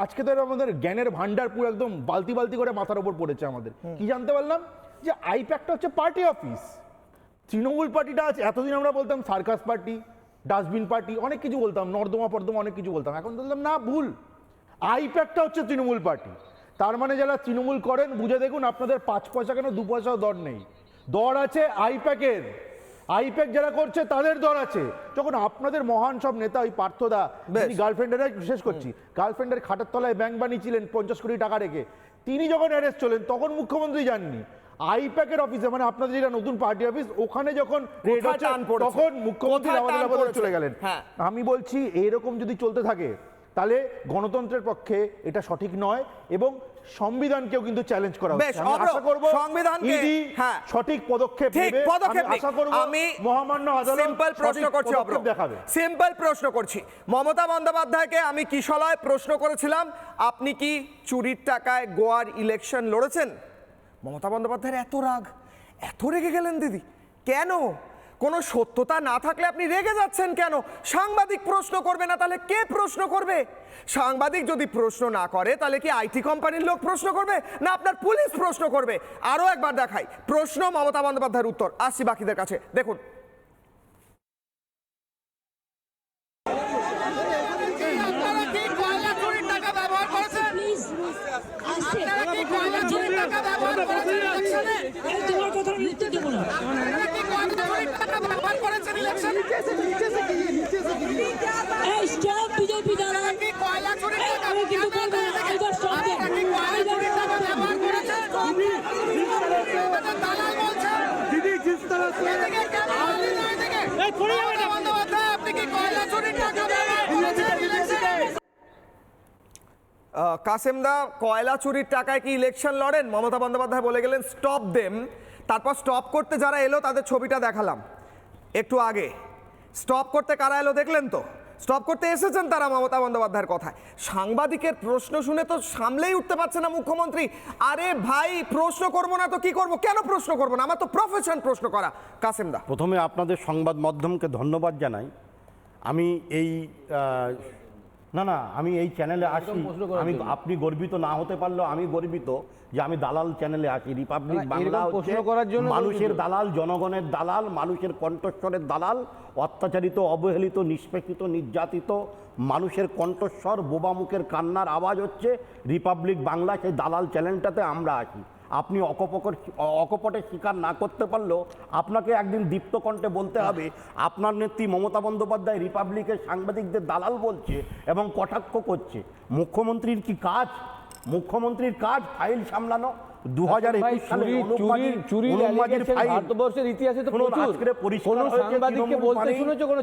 আজকে তো আমাদের জ্ঞানের ভান্ডার পুরো একদম বালতি বালতি করে মাথার উপর পড়েছে আমাদের। কি জানতে পারলাম? যে আইপ্যাকটা হচ্ছে পার্টি অফিস। তৃণমূল পার্টিটা আছে, এতদিন আমরা বলতাম সার্কাস পার্টি, ডাস্টবিন পার্টি, অনেক কিছু বলতাম, নর্দমা ফর্দমা অনেক কিছু বলতাম। এখন বললাম না, ভুল। আইপ্যাকটা হচ্ছে তৃণমূল পার্টি। তার মানে যারা তৃণমূল করেন বুঝে দেখুন, আপনাদের 5 পয়সা কেন 2 পয়সাও দর নেই, দর আছে আইপ্যাকের। আইপ্যাক যারা করছে তাদের দর আছে। যখন আপনাদের মহান সব নেতা, ওই পার্থদা, তিনি গার্লফ্রেন্ডের শেষ করছি, গার্লফ্রেন্ডের খাটের তলায় ব্যাংক বানিয়েছিলেন 50 কোটি টাকা রেখে, তিনি যখন অ্যারেস্ট হলেন তখন মুখ্যমন্ত্রী যাননি। আইপ্যাকের অফিসে, মানে আপনাদের যেটা নতুন পার্টি অফিস, ওখানে যখন রেড হচ্ছে তখন মুখ্যমন্ত্রী আমাদের চলে গেলেন। আমি বলছি এইরকম যদি চলতে থাকে তাহলে গণতন্ত্রের পক্ষে এটা সঠিক নয়, এবং সংবিধানকেও কিন্তু চ্যালেঞ্জ করা হচ্ছে। আমি আশা করব সংবিধানকে সঠিক পদক্ষেপ নেবে। আমি আশা করব মহামান্য আদালত সিম্পল প্রশ্ন করছি, দেখাবে। সিম্পল প্রশ্ন করছি, মমতা বন্দ্যোপাধ্যায়কে আমি কিশলয় প্রশ্ন করেছিলাম, আপনি কি চুরির টাকায় গোয়ার ইলেকশন লড়েছেন? মমতা বন্দ্যোপাধ্যায়ের এত রাগ, এত রেগে গেলেন দিদি, কেন? কোনো সত্যতা না থাকলে আপনি রেগে যাচ্ছেন কেন? সাংবাদিক প্রশ্ন করবে না, তাহলে কে প্রশ্ন করবে? সাংবাদিক যদি প্রশ্ন না করে তাহলে কি আইটি কোম্পানির লোক প্রশ্ন করবে, না আপনার পুলিশ প্রশ্ন করবে? আরো একবার দেখাই প্রশ্ন, মমতা বন্দ্যোপাধ্যায়ের উত্তর। আসছি বাকিদের কাছে, দেখুন। প্লিজ তোমার কথা আমি উত্তর দেবো না। এই স্টপ বিজেপি দালাল, মমতা বন্দ্যোপাধ্যায়, আপনি কি কয়লা চুরির টাকা ব্যবহার করেছেন ইলেকশনে? কাসেমদা, কয়লা চুরির টাকায় কি ইলেকশন লড়েন? মমতা বন্দ্যোপাধ্যায় বলে গেলেন স্টপ দেম, তারপর স্টপ করতে যারা এলো তাদের ছবিটা দেখালাম একটু আগে। স্টপ করতে কারা এলো দেখলেন তো? স্টপ করতে এসেছেন তারা মমতা বন্দ্যোপাধ্যায়ের কথায়। সাংবাদিকের প্রশ্ন শুনে তো সামলেই উঠতে পারছে না মুখ্যমন্ত্রী। আরে ভাই, প্রশ্ন করবো না তো কি করব? কেন প্রশ্ন করবো না? আমার তো প্রফেশন প্রশ্ন করা। কাসেমদা, প্রথমে আপনাদের সংবাদ মাধ্যমকে ধন্যবাদ জানাই। আমি এই আমি এই চ্যানেলে আসি, আপনি গর্বিত না হতে পারলেও আমি গর্বিত যে আমি দালাল চ্যানেলে আসি। রিপাবলিক বাংলা হচ্ছে মানুষের দালাল, জনগণের দালাল, মানুষের কণ্ঠস্বরের দালাল, অত্যাচারিত, অবহেলিত, নিষ্পেষিত, নির্যাতিত মানুষের কণ্ঠস্বর, বোবা মুখের কান্নার আওয়াজ হচ্ছে রিপাবলিক বাংলা। সেই দালাল চ্যানেলটাতে আমরা আসি। আপনি অকপটে স্বীকার না করতে পারলেও আপনাকে একদিন দীপ্ত কণ্ঠে বলতে হবে আপনার নেত্রী মমতা বন্দ্যোপাধ্যায় রিপাবলিকের সাংবাদিকদের দালাল বলছে এবং কটাক্ষ করছে। মুখ্যমন্ত্রীর কি কাজ? মুখ্যমন্ত্রীর কাজ ফাইল সামলানো। 2021 সালে ভারতবর্ষের ইতিহাসে তো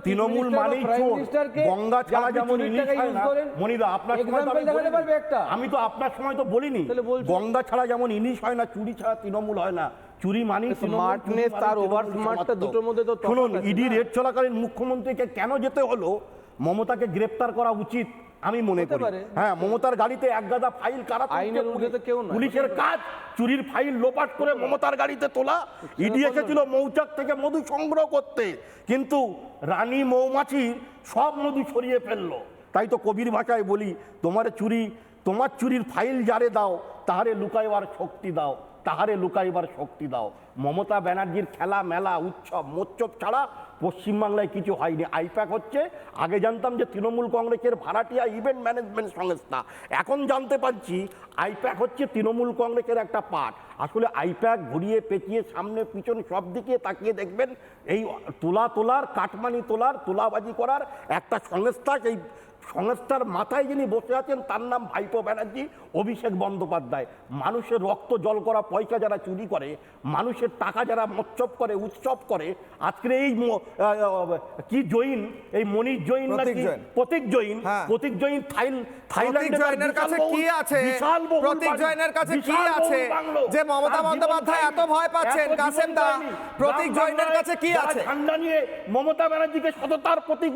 তৃণমূল মানেই গঙ্গা ছাড়া যেমন ইলিশ হয় না। মনিদা, আপনার আমি তো আপনার সময় তো বলিনি গঙ্গা ছাড়া যেমন ইলিশ হয় না, চুরি ছাড়া তৃণমূল হয় না। চুরি মানি স্মার্টনেস তার ওভার স্মার্টটা দুটোর মধ্যে তো শুনুন, ইডি রেড চলাকালীন মুখ্যমন্ত্রীকে কেন যেতে হলো? মমতাকে গ্রেফতার করা উচিত আমি মনে করি। হ্যাঁ, মমতার গাড়িতে এক গাদা ফাইল কারা? আইনের ঊর্ধ্বে তো কেউ নয়। পুলিশের কাজ চুরির ফাইল লোপাট করে মমতার গাড়িতে তোলা। ইডি এসেছিল মৌচাক থেকে মধু সংগ্রহ করতে, কিন্তু রানী মৌমাছির সব মধু ছড়িয়ে ফেললো। তাই তো কবির ভাষায় বলি, তোমার চুরির ফাইল যারে দাও তাহারে লুকাইবার শক্তি দাও, তাহারে লুকাইবার শক্তি দাও। মমতা ব্যানার্জির খেলা মেলা উৎসব মোৎসব ছাড়া পশ্চিমবাংলায় কিছু হয়নি। আইপ্যাক হচ্ছে, আগে জানতাম যে তৃণমূল কংগ্রেসের ভাড়াটিয়া ইভেন্ট ম্যানেজমেন্ট সংস্থা, এখন জানতে পারছি আইপ্যাক হচ্ছে তৃণমূল কংগ্রেসের একটা পার্ট। আসলে আইপ্যাক ঘুরিয়ে পেঁচিয়ে সামনে পিছন সব দিকে তাকিয়ে দেখবেন এই তোলার কাটমানি তোলাবাজি করার একটা সংস্থা। সেই সংস্থার মাথায় যিনি বসে আছেন তার নাম ভাইপো ব্যানার্জি, অভিষেক বন্দ্যোপাধ্যায়। মানুষের রক্ত জল করা পয়সা যারা চুরি করে, মানুষের টাকা যারা মৎসব করে, উৎসব করে, আজকের এই কি জৈন, এই মনীষ জৈন নাকি প্রতীক জৈন, প্রতীক জৈন থাইল্যান্ডের কাছে কি আছে? প্রতীক জৈনের কাছে কি আছে যে মমতা বন্দ্যোপাধ্যায় এত ভয় পাচ্ছেন? কাসেমদা, প্রতীক জৈনের কাছে কি আছে? ঠান্ডা নিয়ে মমতা ব্যানার্জিকে সততার প্রতীক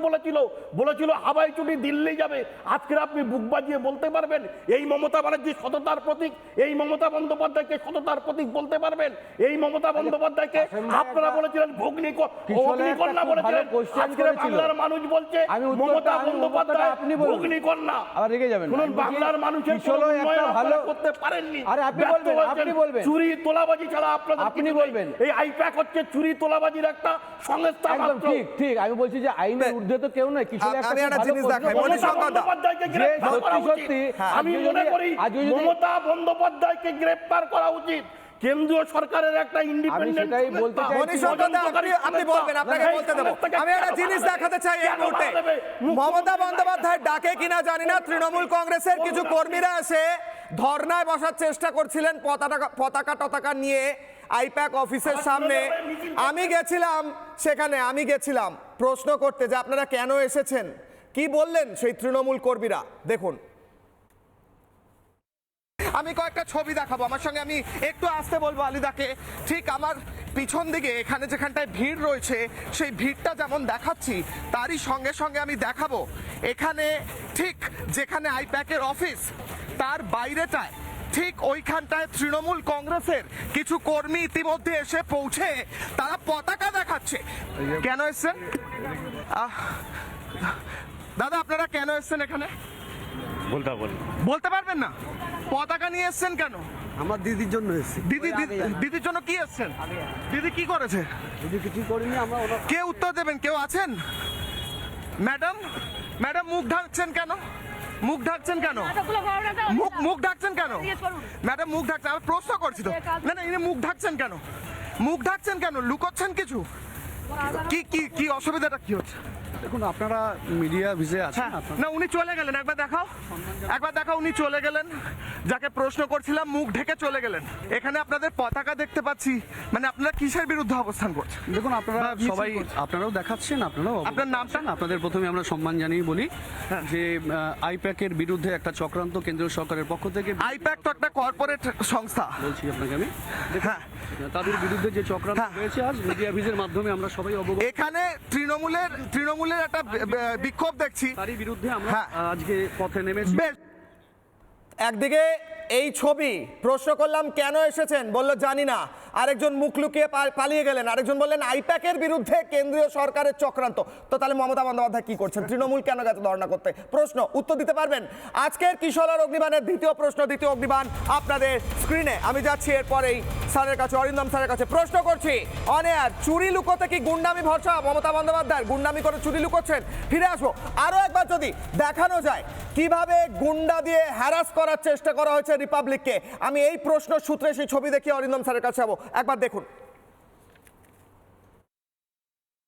বলেছিল হাওয়াই চুটি দিল্লি যাবে। আজকে আপনি বুক বাজিয়ে বলতে পারবেন এই মমতা ব্যানার্জি সততার প্রতীক? এই মমতা বন্দ্যোপাধ্যায়কে সততার প্রতীক বলতে পারবেন? এই মমতা বন্দ্যোপাধ্যায়কে আপনারা বলেছিলেন অগ্নিকন্যা বলেছিলেন। আজকে বাংলার মানুষ বলছে মমতা বন্দ্যোপাধ্যায় অগ্নিকন্যা। শুনুন, বাংলার মানুষের ভালো করতে পারেননি। আপনি বলবেন চুরি তোলাবাজি ছাড়া আপনি বলবেন এই আইপ্যাক হচ্ছে চুরি তোলাবাজির একটা সংস্থা। ঠিক আমি বলছি যে আইনের ঊর্ধ্বে তো কেউ নয়। কিছু একটা জিনিস দেখাই, আমি মনে করি মমতা বন্দ্যোপাধ্যায়কে গ্রেফতার করা উচিত। কেন্দ্রীয় সরকারের একটা ইন্ডিপেন্ডেন্ট আপনি বলবেন, আপনাকে বলতে দেব। আমি একটা জিনিস দেখাতে চাই এই মুহূর্তে, মমতা বন্দ্যোপাধ্যায় ডাকে কিনা জানি না, তৃণমূল কংগ্রেসের কিছু কর্মীরা এসে ধর্নায় বসার চেষ্টা করছিলেন পতাকা নিয়ে আইপ্যাক অফিসের সামনে। আমি গেছিলাম প্রশ্ন করতে যে আপনারা কেন এসেছেন। কি বললেন সেই তৃণমূল কর্মীরা দেখুন। আমি কয়েকটা ছবি দেখাবো, আমার সঙ্গে আমি একটু আসতে বলবো আলিদাকে। ঠিক আমার পিছন দিকে এখানে যেখানটায় ভিড় রয়েছে, সেই ভিড়টা যেমন দেখাচ্ছি তারই সঙ্গে সঙ্গে আমি দেখাবো এখানে ঠিক যেখানে আইপ্যাকের অফিস তার বাইরেটায় ঠিক ওইখানটায় তৃণমূল কংগ্রেসের কিছু কর্মী ইতিমধ্যে এসে পৌঁছে তারা পতাকা দেখাচ্ছে। কেন এসছেন দাদা? আপনারা কেন এসছেন এখানে বলতে পারবেন না? পতাকা নিয়ে এসছেন কেন? আমার দিদির জন্য এসেছি। দিদির জন্য কি এসছেন? দিদি কি করেছে? দিদি কিছু করিনি। আমরা কে উত্তর দেবেন? কেউ আছেন? ম্যাডাম মুখ ঢাকছেন কেন? মুখ ঢাকছেন কেন? ম্যাডাম মুখ ঢাকছেন, আমি প্রশ্ন করছি তো। না ইনি মুখ ঢাকছেন কেন? লুকোচ্ছেন কিছু? কি অসুবিধাটা কি হচ্ছে? দেখুন আপনারা মিডিয়া ভিজে আছেন হ্যাঁ, না উনি চলে গেলেন, একবার দেখাও উনি চলে গেলেন, যাকে প্রশ্ন করছিলাম মুখ ঢেকে চলে গেলেন। এখানে আপনাদের পতাকা দেখতে পাচ্ছি, মানে আপনারা কিসের বিরুদ্ধে অবস্থান করছেন? দেখুন আপনারা বা মিছিল সবাই করছেন। আপনারাও দেখাচ্ছেন, আপনারাও আপনার নামটা? আপনাদের প্রথমে আমরা সম্মান জানিয়ে বলি যে আইপ্যাকের বিরুদ্ধে একটা চক্রান্ত কেন্দ্রীয় সরকারের পক্ষ থেকে আইপ্যাক তো একটা কর্পোরেট সংস্থা। বলছি আপনাকে আমি হ্যাঁ, তাদের বিরুদ্ধে যে চক্রান্ত হ্যাঁ। হয়েছে আজ মিডিয়া ভিজের মাধ্যমে আমরা সবাই অবগত, এখানে তৃণমূলের একটা বিক্ষোভ দেখছি। তারই বিরুদ্ধে আমরা হ্যাঁ। আজকে পথে নেমেছি। বেশ, একদিকে এই ছবি, প্রশ্ন করলাম কেন এসেছেন, বললো জানি না। আরেকজন মুখ লুকিয়ে পালিয়ে গেলেন, আরেকজন বললেন আইপ্যাকের বিরুদ্ধে কেন্দ্রীয় সরকারের চক্রান্ত। তো তাহলে মমতা বন্দ্যোপাধ্যায় কি করছেন? তৃণমূল কেন গেছে ধর্ণা করতে? প্রশ্ন উত্তর দিতে পারবেন? আজকের কিশোর অগ্নিবাণের দ্বিতীয় প্রশ্ন, দ্বিতীয় অগ্নিবাণ আপনাদের স্ক্রিনে। আমি যাচ্ছি এরপরেই স্যারের কাছে, অরিন্দম স্যারের কাছে প্রশ্ন করছি। অনেয়ার চুরি লুকোতে কি গুন্ডামি ভরসা মমতা বন্দ্যোপাধ্যায়? গুন্ডামি করে চুরি লুকোচ্ছেন? ফিরে আসবো আরো একবার, যদি দেখানো যায় কিভাবে গুন্ডা দিয়ে হ্যারাস করার চেষ্টা করা হয়েছে রিপাবলিককে। আমি এই প্রশ্ন সূত্রে সেই ছবি দেখি অরিন্দম স্যারের কাছে যাবো, একবার দেখুন।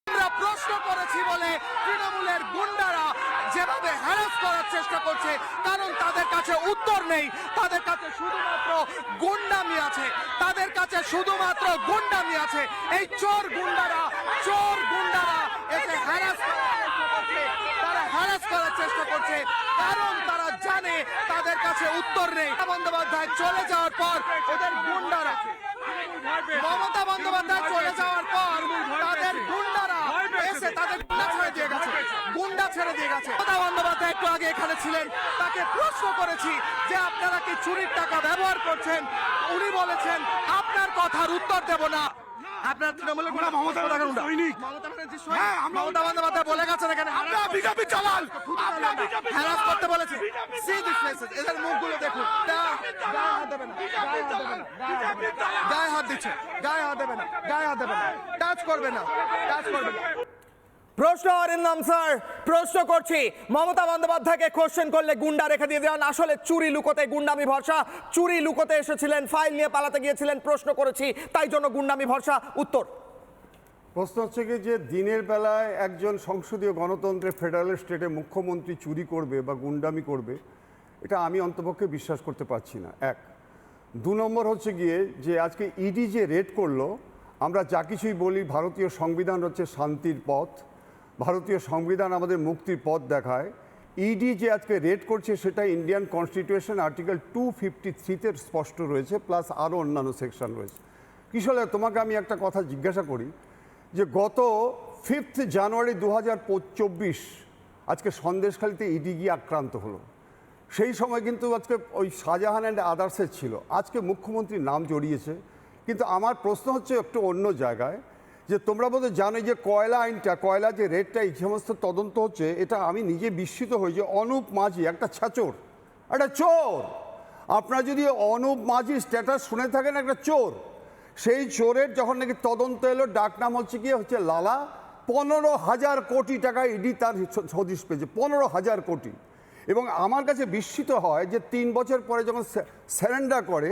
আমরা প্রশ্ন করেছি বলে তৃণমূলের গুন্ডারা যেভাবে হ্যারাস করার চেষ্টা করছে, কারণ তাদের কাছে উত্তর নেই, তাদের কাছে শুধুমাত্র গুন্ডামি আছে, তাদের কাছে শুধুমাত্র গুন্ডামি আছে। এই চোর গুন্ডারা একে হ্যারাস করার চেষ্টা করছে, তারা হ্যারাস করার চেষ্টা করছে কারণ তারা জানে তাদের কাছে উত্তর নেই। মমতা বন্দ্যোপাধ্যায় চলে যাওয়ার পর ওদের গুন্ডারা, মমতা বন্দ্যোপাধ্যায় চলে যাওয়ার পর তাদের গুন্ডারা এসে তাদের গুন্ডা ছেড়ে দিয়ে গেছে। মমতা বন্দ্যোপাধ্যায় একটু আগে এখানে ছিলেন, তাকে প্রশ্ন করেছি যে আপনারা কি চুরির টাকা ব্যবহার করছেন? উনি বলেছেন আপনার কথার উত্তর দেব না। আপনার তৃণমূলের মমতা বন্দ্যোপাধ্যায় বলে গেছেন এখানে বিজেপি চালান, হ্যারাস করতে বলেছে। এদের মুখগুলো দেখুন, গায়ে হাত দিচ্ছে, গায়ে হাত দেবে না, টাচ করবে না। প্রশ্ন অরিন্দম স্যার, প্রশ্ন করছি, মমতা বন্দ্যোপাধ্যায়কে কোশ্চেন করলে গুন্ডা রেখে দিয়ে দেওয়ান, আসলে চুরি লুকোতে গুন্ডামি ভরসা? চুরি লুকোতে এসেছিলেন, ফাইল নিয়ে পালাতে গিয়েছিলেন, প্রশ্ন করেছি তাই জন্য গুন্ডামি ভরসা? উত্তর প্রশ্ন হচ্ছে কি যে দিনের বেলায় একজন সংসদীয় গণতন্ত্রের ফেডারেল স্টেটে মুখ্যমন্ত্রী চুরি করবে বা গুন্ডামি করবে, এটা আমি অন্তপক্ষে বিশ্বাস করতে পারছি না। এক, দু নম্বর হচ্ছে গিয়ে যে আজকে ইডি যে রেড করলো, আমরা যা কিছুই বলি ভারতীয় সংবিধান হচ্ছে শান্তির পথ, ভারতীয় সংবিধান আমাদের মুক্তির পথ দেখায়। ইডি যে আজকে রেড করছে সেটা ইন্ডিয়ান কনস্টিটিউশন আর্টিকেল 253-তে স্পষ্ট রয়েছে, প্লাস আরও অন্যান্য সেকশন রয়েছে। কিশোর, তোমাকে আমি একটা কথা জিজ্ঞাসা করি যে গত 5 জানুয়ারি 2024 আজকে সন্দেশখালিতে ইডি গিয়ে আক্রান্ত হলো। সেই সময় কিন্তু আজকে ওই শাহজাহান অ্যান্ড আদার্সের ছিল, আজকে মুখ্যমন্ত্রীর নাম জড়িয়েছে। কিন্তু আমার প্রশ্ন হচ্ছে একটু অন্য জায়গায়, যে তোমরা বোধহয় জানো যে কয়লা আইনটা, কয়লা যে রেটটা, এই সমস্ত তদন্ত হচ্ছে, এটা আমি নিজে বিস্মিত হই যে অনুপ মাঝি একটা ছাচোর, একটা চোর। আপনারা যদি অনুপ মাঝির স্ট্যাটাস শুনে থাকেন, একটা চোর, সেই চোরের যখন নাকি তদন্ত এলো, ডাক নাম হচ্ছে কি হচ্ছে লালা, 15,000 কোটি টাকা ইডি তার হদিশ পেয়েছে, 15,000 কোটি। এবং আমার কাছে বিস্মিত হয় যে 3 বছর পরে যখন সারেন্ডার করে,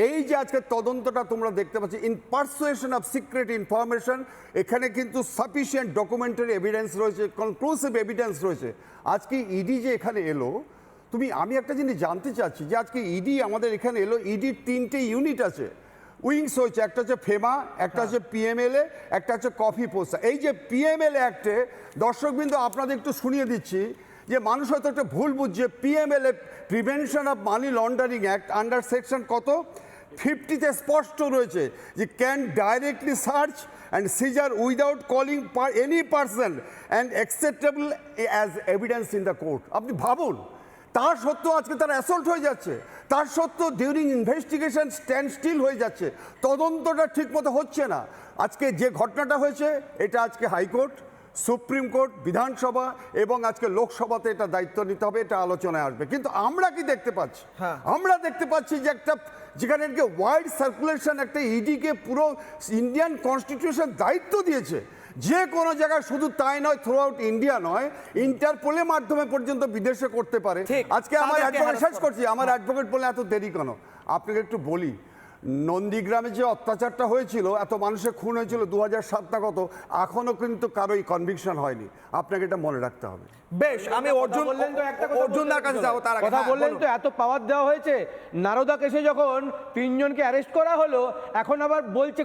এই যে আজকে তদন্তটা তোমরা দেখতে পাচ্ছ, in persuasion of secret information, এখানে কিন্তু সাফিসিয়েন্ট ডকুমেন্টারি এভিডেন্স রয়েছে, কনক্লুসিভ এভিডেন্স রয়েছে। আজকে ইডি যে এখানে এলো, আমি একটা জিনিস জানতে চাচ্ছি যে আজকে ইডি আমাদের এখানে এলো, ইডির 3টে ইউনিট আছে, উইংস হয়েছে, একটা হচ্ছে ফেমা, একটা হচ্ছে পিএমএলএ, একটা হচ্ছে কফি পোস্টা। এই যে পিএমএলএ অ্যাক্টে, দর্শকবৃন্দ আপনাদের একটু শুনিয়ে দিচ্ছি যে মানুষ হয়তো একটা ভুল বুঝছে, PMLA prevention of money laundering act under section কত 50-তে স্পষ্ট রয়েছে যে can directly search and seizure without calling any person and acceptable as evidence in the court. আপনি ভাবুন, তার সত্ত্বেও আজকে তারা অ্যাসল্ট হয়ে যাচ্ছে, তার সত্ত্বেও ডিউরিং ইনভেস্টিগেশন স্ট্যান্ড স্টিল হয়ে যাচ্ছে, তদন্তটা ঠিকমতো হচ্ছে না। আজকে যে ঘটনাটা হয়েছে, এটা আজকে হাইকোর্ট, সুপ্রিম কোর্ট, বিধানসভা এবং আজকে লোকসভাতে এটা দায়িত্ব নিতে হবে, এটা আলোচনায় আসবে। কিন্তু আমরা কি দেখতে পাচ্ছি? আমরা দেখতে পাচ্ছি যে একটা যেখানে ওয়াইড সার্কুলেশন, একটা ইডিকে পুরো ইন্ডিয়ান কনস্টিটিউশন দায়িত্ব দিয়েছে, যে কোনো জায়গায়, শুধু তাই নয়, থ্রু আউট ইন্ডিয়া নয়, ইন্টারপোলের মাধ্যমে পর্যন্ত বিদেশে করতে পারে। আজকে আমার অ্যাডভোকেট, শেষ করছি, আমার অ্যাডভোকেট বলে এত দেরি কেন? আপনাকে একটু বলি, নন্দীগ্রামে যে অত্যাচারটা হয়েছিল, এত মানুষের খুন হয়েছিল 2007 না কত, এখনো কিন্তু কারোই কনভিকশন হয়নি। আপনাকে এটা মনে রাখতে হবে। বেশ, আমি অর্জুনদার কাছে যাবো। তার কথা বললেন তো এত পাওয়ার দেওয়া হয়েছে। নারদা কেসে যখন 3 জনকে অ্যারেস্ট করা হলো, এখন আবার বলছে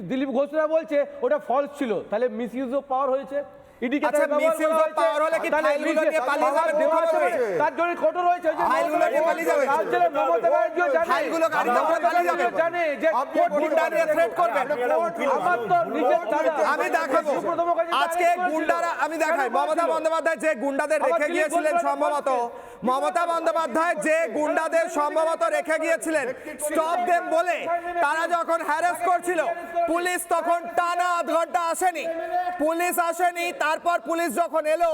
দিলীপ ঘোষরা বলছে ওটা ফলস ছিল, তাহলে মিস ইউজ অফ পাওয়ার হয়েছে। আচ্ছা, misuse of power হলে কি ফাইলগুলো নিয়ে পালিয়ে যাবে? তার জন্য কঠোর হয়েছে। ফাইলগুলো নিয়ে পালিয়ে যাবে। মমতা ব্যানার্জিও জানে, ফাইলগুলো গাড়ি করে পালিয়ে যাবে। জানে যে গুন্ডা নিয়ে থ্রেট করবে। আমার তো নিজের দাদা, আমি দেখাবো আজকে গুন্ডারা, আমি দেখাই মমতা বন্দ্যোপাধ্যায় যে গুন্ডাদের রেখে গিয়েছিলেন, সম্ভবত মমতা বন্দ্যোপাধ্যায় যে গুন্ডাদের সম্ভবত রেখে গিয়েছিলেন স্টপ দেম বলে, তারা যখন হ্যারাস করছিল, পুলিশ তখন টানা 8 ঘন্টা আসেনি, পুলিশ আসেনি। তারপর পুলিশ যখন এলো,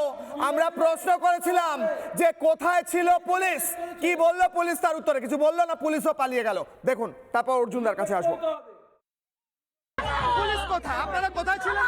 আমরা প্রশ্ন করেছিলাম যে কোথায় ছিল পুলিশ, কি বললো পুলিশ? তার উত্তরে কিছু বললো না, পুলিশও পালিয়ে গেল। দেখুন, তারপর অর্জুনদার কাছে আসবো। পুলিশ কোথায়? আপনারা কোথায় ছিলেন?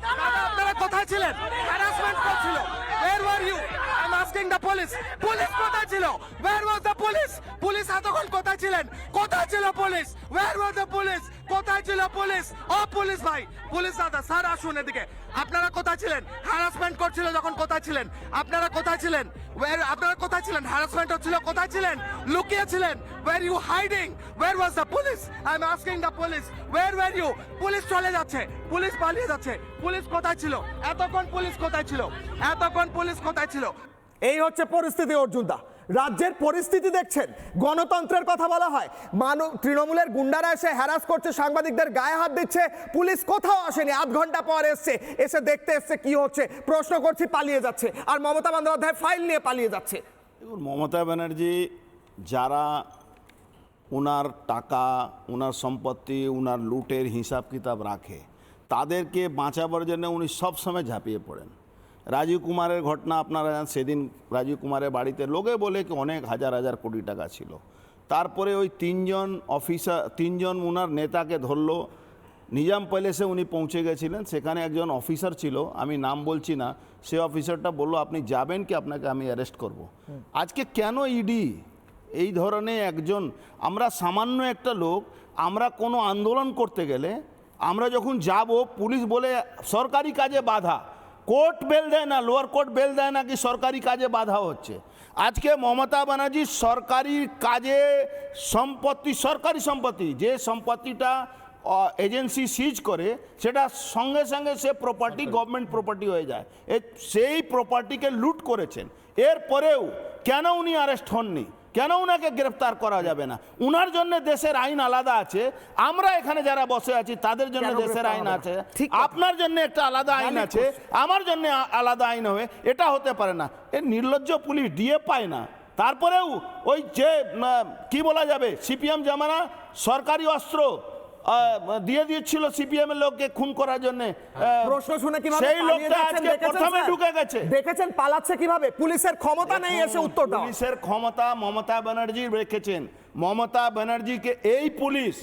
দাদা, আপনারা কোথায় ছিলেন? হ্যারাসমেন্ট করছিল। Where were you? I'm asking the police. Police কোথায় ছিল? Where was the police? Police এতক্ষণ কোথায় ছিলেন? কোথায় ছিল police? Where was the police? কোথায় ছিল পুলিশ? ও পুলিশ ভাই, পুলিশ দাদা, স্যার আসুন এদিকে। আপনারা কোথায় ছিলেন? হ্যারাসমেন্ট করছিল যখন কোথায় ছিলেন? আপনারা কোথায় ছিলেন? আপনারা কোথায় ছিলেন? হ্যারাসমেন্ট হচ্ছিল, কোথায় ছিলেন? লুকিয়ে ছিলেন। Where you hiding? Where was the police? I'm asking the police. Where were you? Police চলে যাচ্ছে, পুলিশ পালিয়ে যাচ্ছে, পুলিশ কোথায় ছিল? এতক্ষণ পুলিশ কোথায় ছিল? এতক্ষণ পুলিশ কোথায় ছিল? এই হচ্ছে পরিস্থিতি। অর্জুনদা, রাজ্যের পরিস্থিতি দেখছেন, গণতন্ত্রের কথা বলা হয়, তৃণমূলের গুন্ডারা এসে হ্যারাস করছে, সাংবাদিকদের গায়ে হাত দিচ্ছে, পুলিশ কোথাও আসেনি, 8 ঘন্টা পর এসছে, এসে দেখতে এসছে কি হচ্ছে, প্রশ্ন করছি, পালিয়ে যাচ্ছে। আর মমতা বন্দ্যোপাধ্যায় ফাইল নিয়ে পালিয়ে যাচ্ছে। দেখুন, মমতা ব্যানার্জি যারা ওনার টাকা, ওনার সম্পত্তি, ওনার লুটের হিসাব কিতাব রাখে, তাদেরকে বাঁচাবার জন্য উনি সবসময় ঝাঁপিয়ে পড়েন। রাজীব কুমারের ঘটনা আপনারা জানেন, সেদিন রাজীব কুমারের বাড়িতে লোকে বলে কি অনেক হাজার হাজার কোটি টাকা ছিল। তারপরে ওই 3 জন ওনার নেতাকে ধরলো, নিজাম প্যালেসে উনি পৌঁছে গেছিলেন, সেখানে একজন অফিসার ছিল, আমি নাম বলছি না, সে অফিসারটা বলল আপনি যাবেন কি, আপনাকে আমি অ্যারেস্ট করব। আজকে কেন ইডি এই ধরনের একজন, আমরা সামান্য একটা লোক, আমরা কোনো আন্দোলন করতে গেলে আমরা যখন যাব, পুলিশ বলে সরকারি কাজে বাধা, কোর্ট বেল দেয় না, লোয়ার কোর্ট বেল দেয় না, কি সরকারি কাজে বাধা হচ্ছে। আজকে মমতা ব্যানার্জি সরকারি কাজে সম্পত্তি, সরকারি সম্পত্তি, যে সম্পত্তিটা এজেন্সি সিজ করে, সেটা সঙ্গে সঙ্গে সে প্রপার্টি গভর্নমেন্ট প্রপার্টি হয়ে যায়, সেই প্রপার্টিকে লুট করেছেন। এরপরেও কেন উনি অ্যারেস্ট হননি, কেন উনাকে গ্রেফতার করা যাবে না? উনার জন্য দেশের আইন আলাদা আছে, আমরা এখানে যারা বসে আছি তাদের জন্য দেশের আইন আছে, আপনার জন্য একটা আলাদা আইন আছে, আমার জন্য আলাদা আইন হবে, এটা হতে পারে না। এ নির্লজ্জ পুলিশ ডিএ পায় না, তারপরেও ওই যে কি বলা যাবে, সিপিএম জামানা সরকারি অস্ত্র দিয়ে দিয়েছিল সিপিএম এর লোককে খুন করার জন্য। প্রশ্ন শুনে কিভাবে সেই লোকটা আজকে প্রথমে ঢুকে গেছে, দেখেছেন পালাচ্ছে কিভাবে, পুলিশের ক্ষমতা নেই এসে উত্তর দাও। পুলিশের ক্ষমতা মমতা ব্যানার্জি রেখেছেন। মমতা ব্যানার্জিকে এই পুলিশ,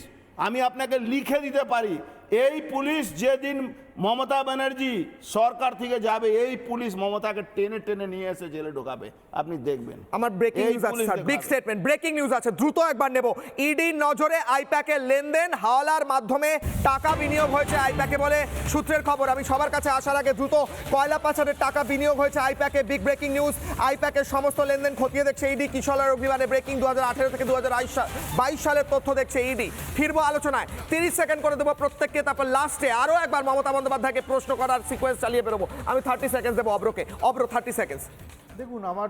আমি আপনাকে লিখে দিতে পারি, এই পুলিশ যেদিন মমতা ব্যানার্জি সরকার থেকে যাবে, এই পুলিশ মমতাকে টেনে টেনে নিয়ে এসে জেলে ঢোকাবে, আপনি দেখবেন। আমার ব্রেকিং নিউজ আছে sir, big statement, breaking news আছে, দ্রুত একবার নেব। ইডির নজরে আইপ্যাকের লেনদেন, হাওলার মাধ্যমে টাকা বিনিয়োগ হয়েছে আইপ্যাকে বলে সূত্রের খবর। আমি সবার কাছে আসার আগে দ্রুত, কয়লা পাচারের টাকা বিনিয়োগ হয়েছে আইপ্যাকে, বিগ ব্রেকিং নিউজ। আইপ্যাকের সমস্ত লেনদেন খতিয়ে দেখছে ইডি। কিশোরের অভিমানে ব্রেকিং, 2018 থেকে 2022 সালের তথ্য দেখছে ইডি। ফিরবো আলোচনায়, 30 সেকেন্ড করে দেবো প্রত্যেককে, তারপর লাস্টে আরও একবার মমতা বন্দ্যোপাধ্যায়কে প্রশ্ন করার সিকোয়েন্স চালিয়ে বেরোবো। আমি 30 সেকেন্ড দেবো অব্রকে। অব্র, 30 সেকেন্ড। দেখুন, আমার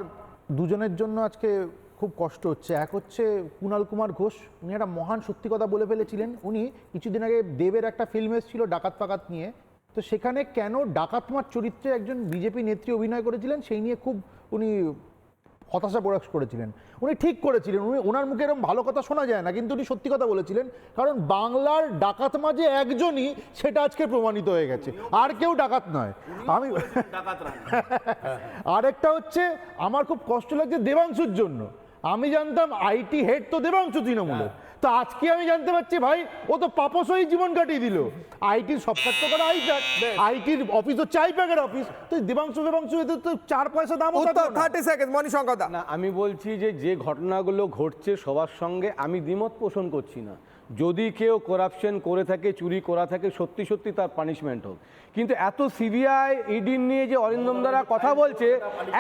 দুজনের জন্য আজকে খুব কষ্ট হচ্ছে। এক হচ্ছে কুণাল কুমার ঘোষ, উনি একটা মহান সত্যি কথা বলে ফেলেছিলেন। উনি কিছুদিন আগে দেবের একটা ফিল্ম এসেছিল ডাকাত ফাকাত নিয়ে, তো সেখানে কেন ডাকাতমার চরিত্রে একজন বিজেপি নেত্রী অভিনয় করেছিলেন সেই নিয়ে খুব উনি হতাশা প্রকাশ করেছিলেন। উনি ঠিক করেছিলেন, উনি ওনার মুখে এরকম ভালো কথা শোনা যায় না, কিন্তু উনি সত্যি কথা বলেছিলেন, কারণ বাংলার ডাকাতমা যে একজনই সেটা আজকে প্রমাণিত হয়ে গেছে, আর কেউ ডাকাত নয়। আমি আরেকটা হচ্ছে, আমার খুব কষ্ট লাগছে দেবাংশুর জন্য। আমি জানতাম আইটি হেড তো দেবাংশু তৃণমূলের, তো আজকে আমি জানতে পারছি ভাই ও তো পাপসই জীবন কাটিয়ে দিল। আইটির সব কাজ তো করা আইপ্যাক, আইটির অফিস হচ্ছে আইপ্যাকের অফিস, তো দেবাংশু এদের তো 4 পয়সা দাম। 30 সেকেন্ড মণিশঙ্কর দা। না, আমি বলছি যে যে ঘটনাগুলো ঘটছে সবার সঙ্গে আমি দ্বিমত পোষণ করছি না, যদি কেউ করাপশন করে থাকে, চুরি করা থাকে, সত্যি সত্যি তার পানিশমেন্ট হোক। কিন্তু এত সিবিআই ইডি নিয়ে যে অরিন্দম দ্বারা কথা বলছে,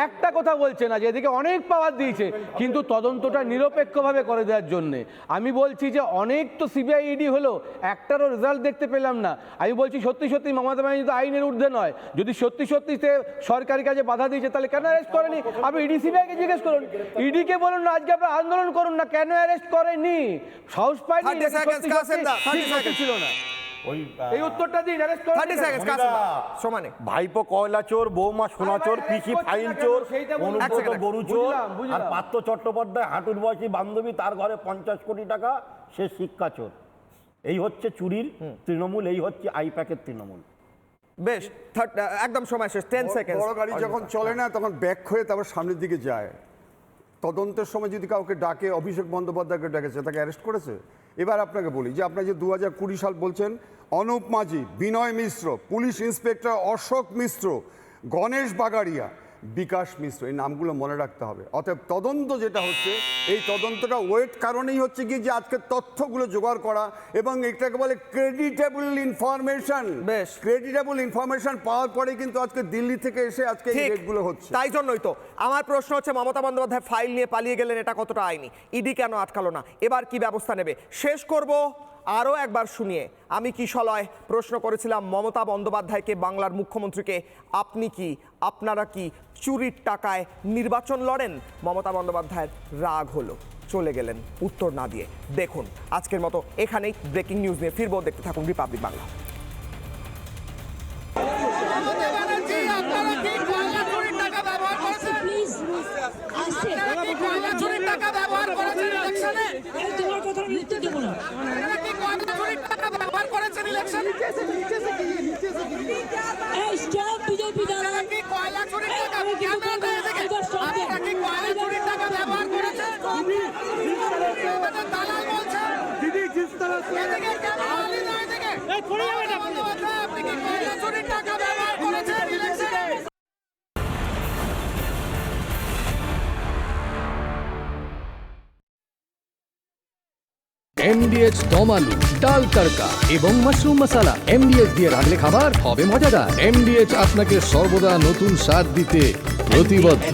একটা কথা বলছে না যে এদিকে অনেক পাওয়ার দিয়েছে, কিন্তু তদন্তটা নিরপেক্ষভাবে করে দেওয়ার জন্যে। আমি বলছি যে অনেক তো সিবিআই ইডি হলো, একটারও রেজাল্ট দেখতে পেলাম না। আমি বলছি সত্যি সত্যি মমতা ব্যানার্জি তো আইনের ঊর্ধ্বে নয়, যদি সত্যি সত্যি সে সরকারি কাজে বাধা দিয়েছে তাহলে কেন অ্যারেস্ট করেনি? আপনি ইডি সিবিআইকে জিজ্ঞেস করুন, ইডিকে বলুন না আজকে আপনারা আন্দোলন করুন না, কেন অ্যারেস্ট করেনি? সাহস পায়নি, 30 seconds, কাসেম দা, 30 seconds ছিল না। ওই এই উত্তরটা দিন, অ্যারেস্ট করেন। 30 seconds, কাসেম দা, সমানে। ভাইপো কয়লা চোর, বৌমা সোনা চোর, পিসি ফাইল চোর, অনুব্রত গরু চোর, আর পার্থ চট্টোপাধ্যায় হাঁটুর বয়সী বান্ধবী, তার ঘরে 50 কোটি টাকা, সে শিক্ষা চোর। এই হচ্ছে চুরির তৃণমূল, এই হচ্ছে আইপ্যাকের তৃণমূল। বেশ, একদম সময় শেষ, 10 seconds। বড় গাড়ি যখন চলে না তখন ব্যাক হয়ে তারপর সামনের দিকে যায়। তদন্তের সময় যদি কাউকে ডাকে, অভিষেক বন্দ্যোপাধ্যায়কে ডেকেছে, তাকে অ্যারেস্ট করেছে? এবার আপনাকে বলি যে আপনার যে 2020 সাল বলছেন, অনুপ মাঝি, বিনয় মিশ্র, পুলিশ ইন্সপেক্টর অশোক মিশ্র, গণেশ বাগাড়িয়া, বিকাশ মিশ্র, এই নামগুলো মনে রাখতে হবে। অতএব তদন্ত যেটা হচ্ছে, এই তদন্তটা ওয়েট কারণেই হচ্ছে কি যে আজকে তথ্যগুলো জোগাড় করা, এবং এটাকে বলে ক্রেডিটেবল ইনফরমেশন। বেশ, ক্রেডিটেবল ইনফরমেশন পাওয়ার পরে কিন্তু আজকে দিল্লি থেকে এসে আজকে এই রেটগুলো হচ্ছে। তাই জন্যই তো আমার প্রশ্ন হচ্ছে, মমতা বন্দ্যোপাধ্যায় ফাইল নিয়ে পালিয়ে গেলেন, এটা কতটা আইনি? ইডি কেন আটকালো না? এবার কি ব্যবস্থা নেবে? শেষ করব আরও একবার শুনিয়ে। আমি কিশলয় প্রশ্ন করেছিলাম মমতা বন্দ্যোপাধ্যায়কে, বাংলার মুখ্যমন্ত্রীকে, আপনি কি, আপনারা কি চুরির টাকায় নির্বাচন লড়েন? মমতা বন্দ্যোপাধ্যায়ের রাগ হলো, চলে গেলেন উত্তর না দিয়ে। দেখুন, আজকের মতো এখানেই ব্রেকিং নিউজ নিয়ে ফিরবো, দেখতে থাকুন রিপাবলিক বাংলা। তোমার কথা আমি উত্তর দেবো না। এই স্টপ বিজেপি দ্বারা আমি কিন্তু বলবো না, আইদার স্টপ দেন। দিদি জিস तरह से MDH দম আলু, ডাল তড়কা এবং মাশরুম মশলা। MDH দিয়ে রাঁধলে খাবার হবে মজাদার। MDH আপনাকে সর্বদা নতুন স্বাদ দিতে প্রতিবদ্ধ।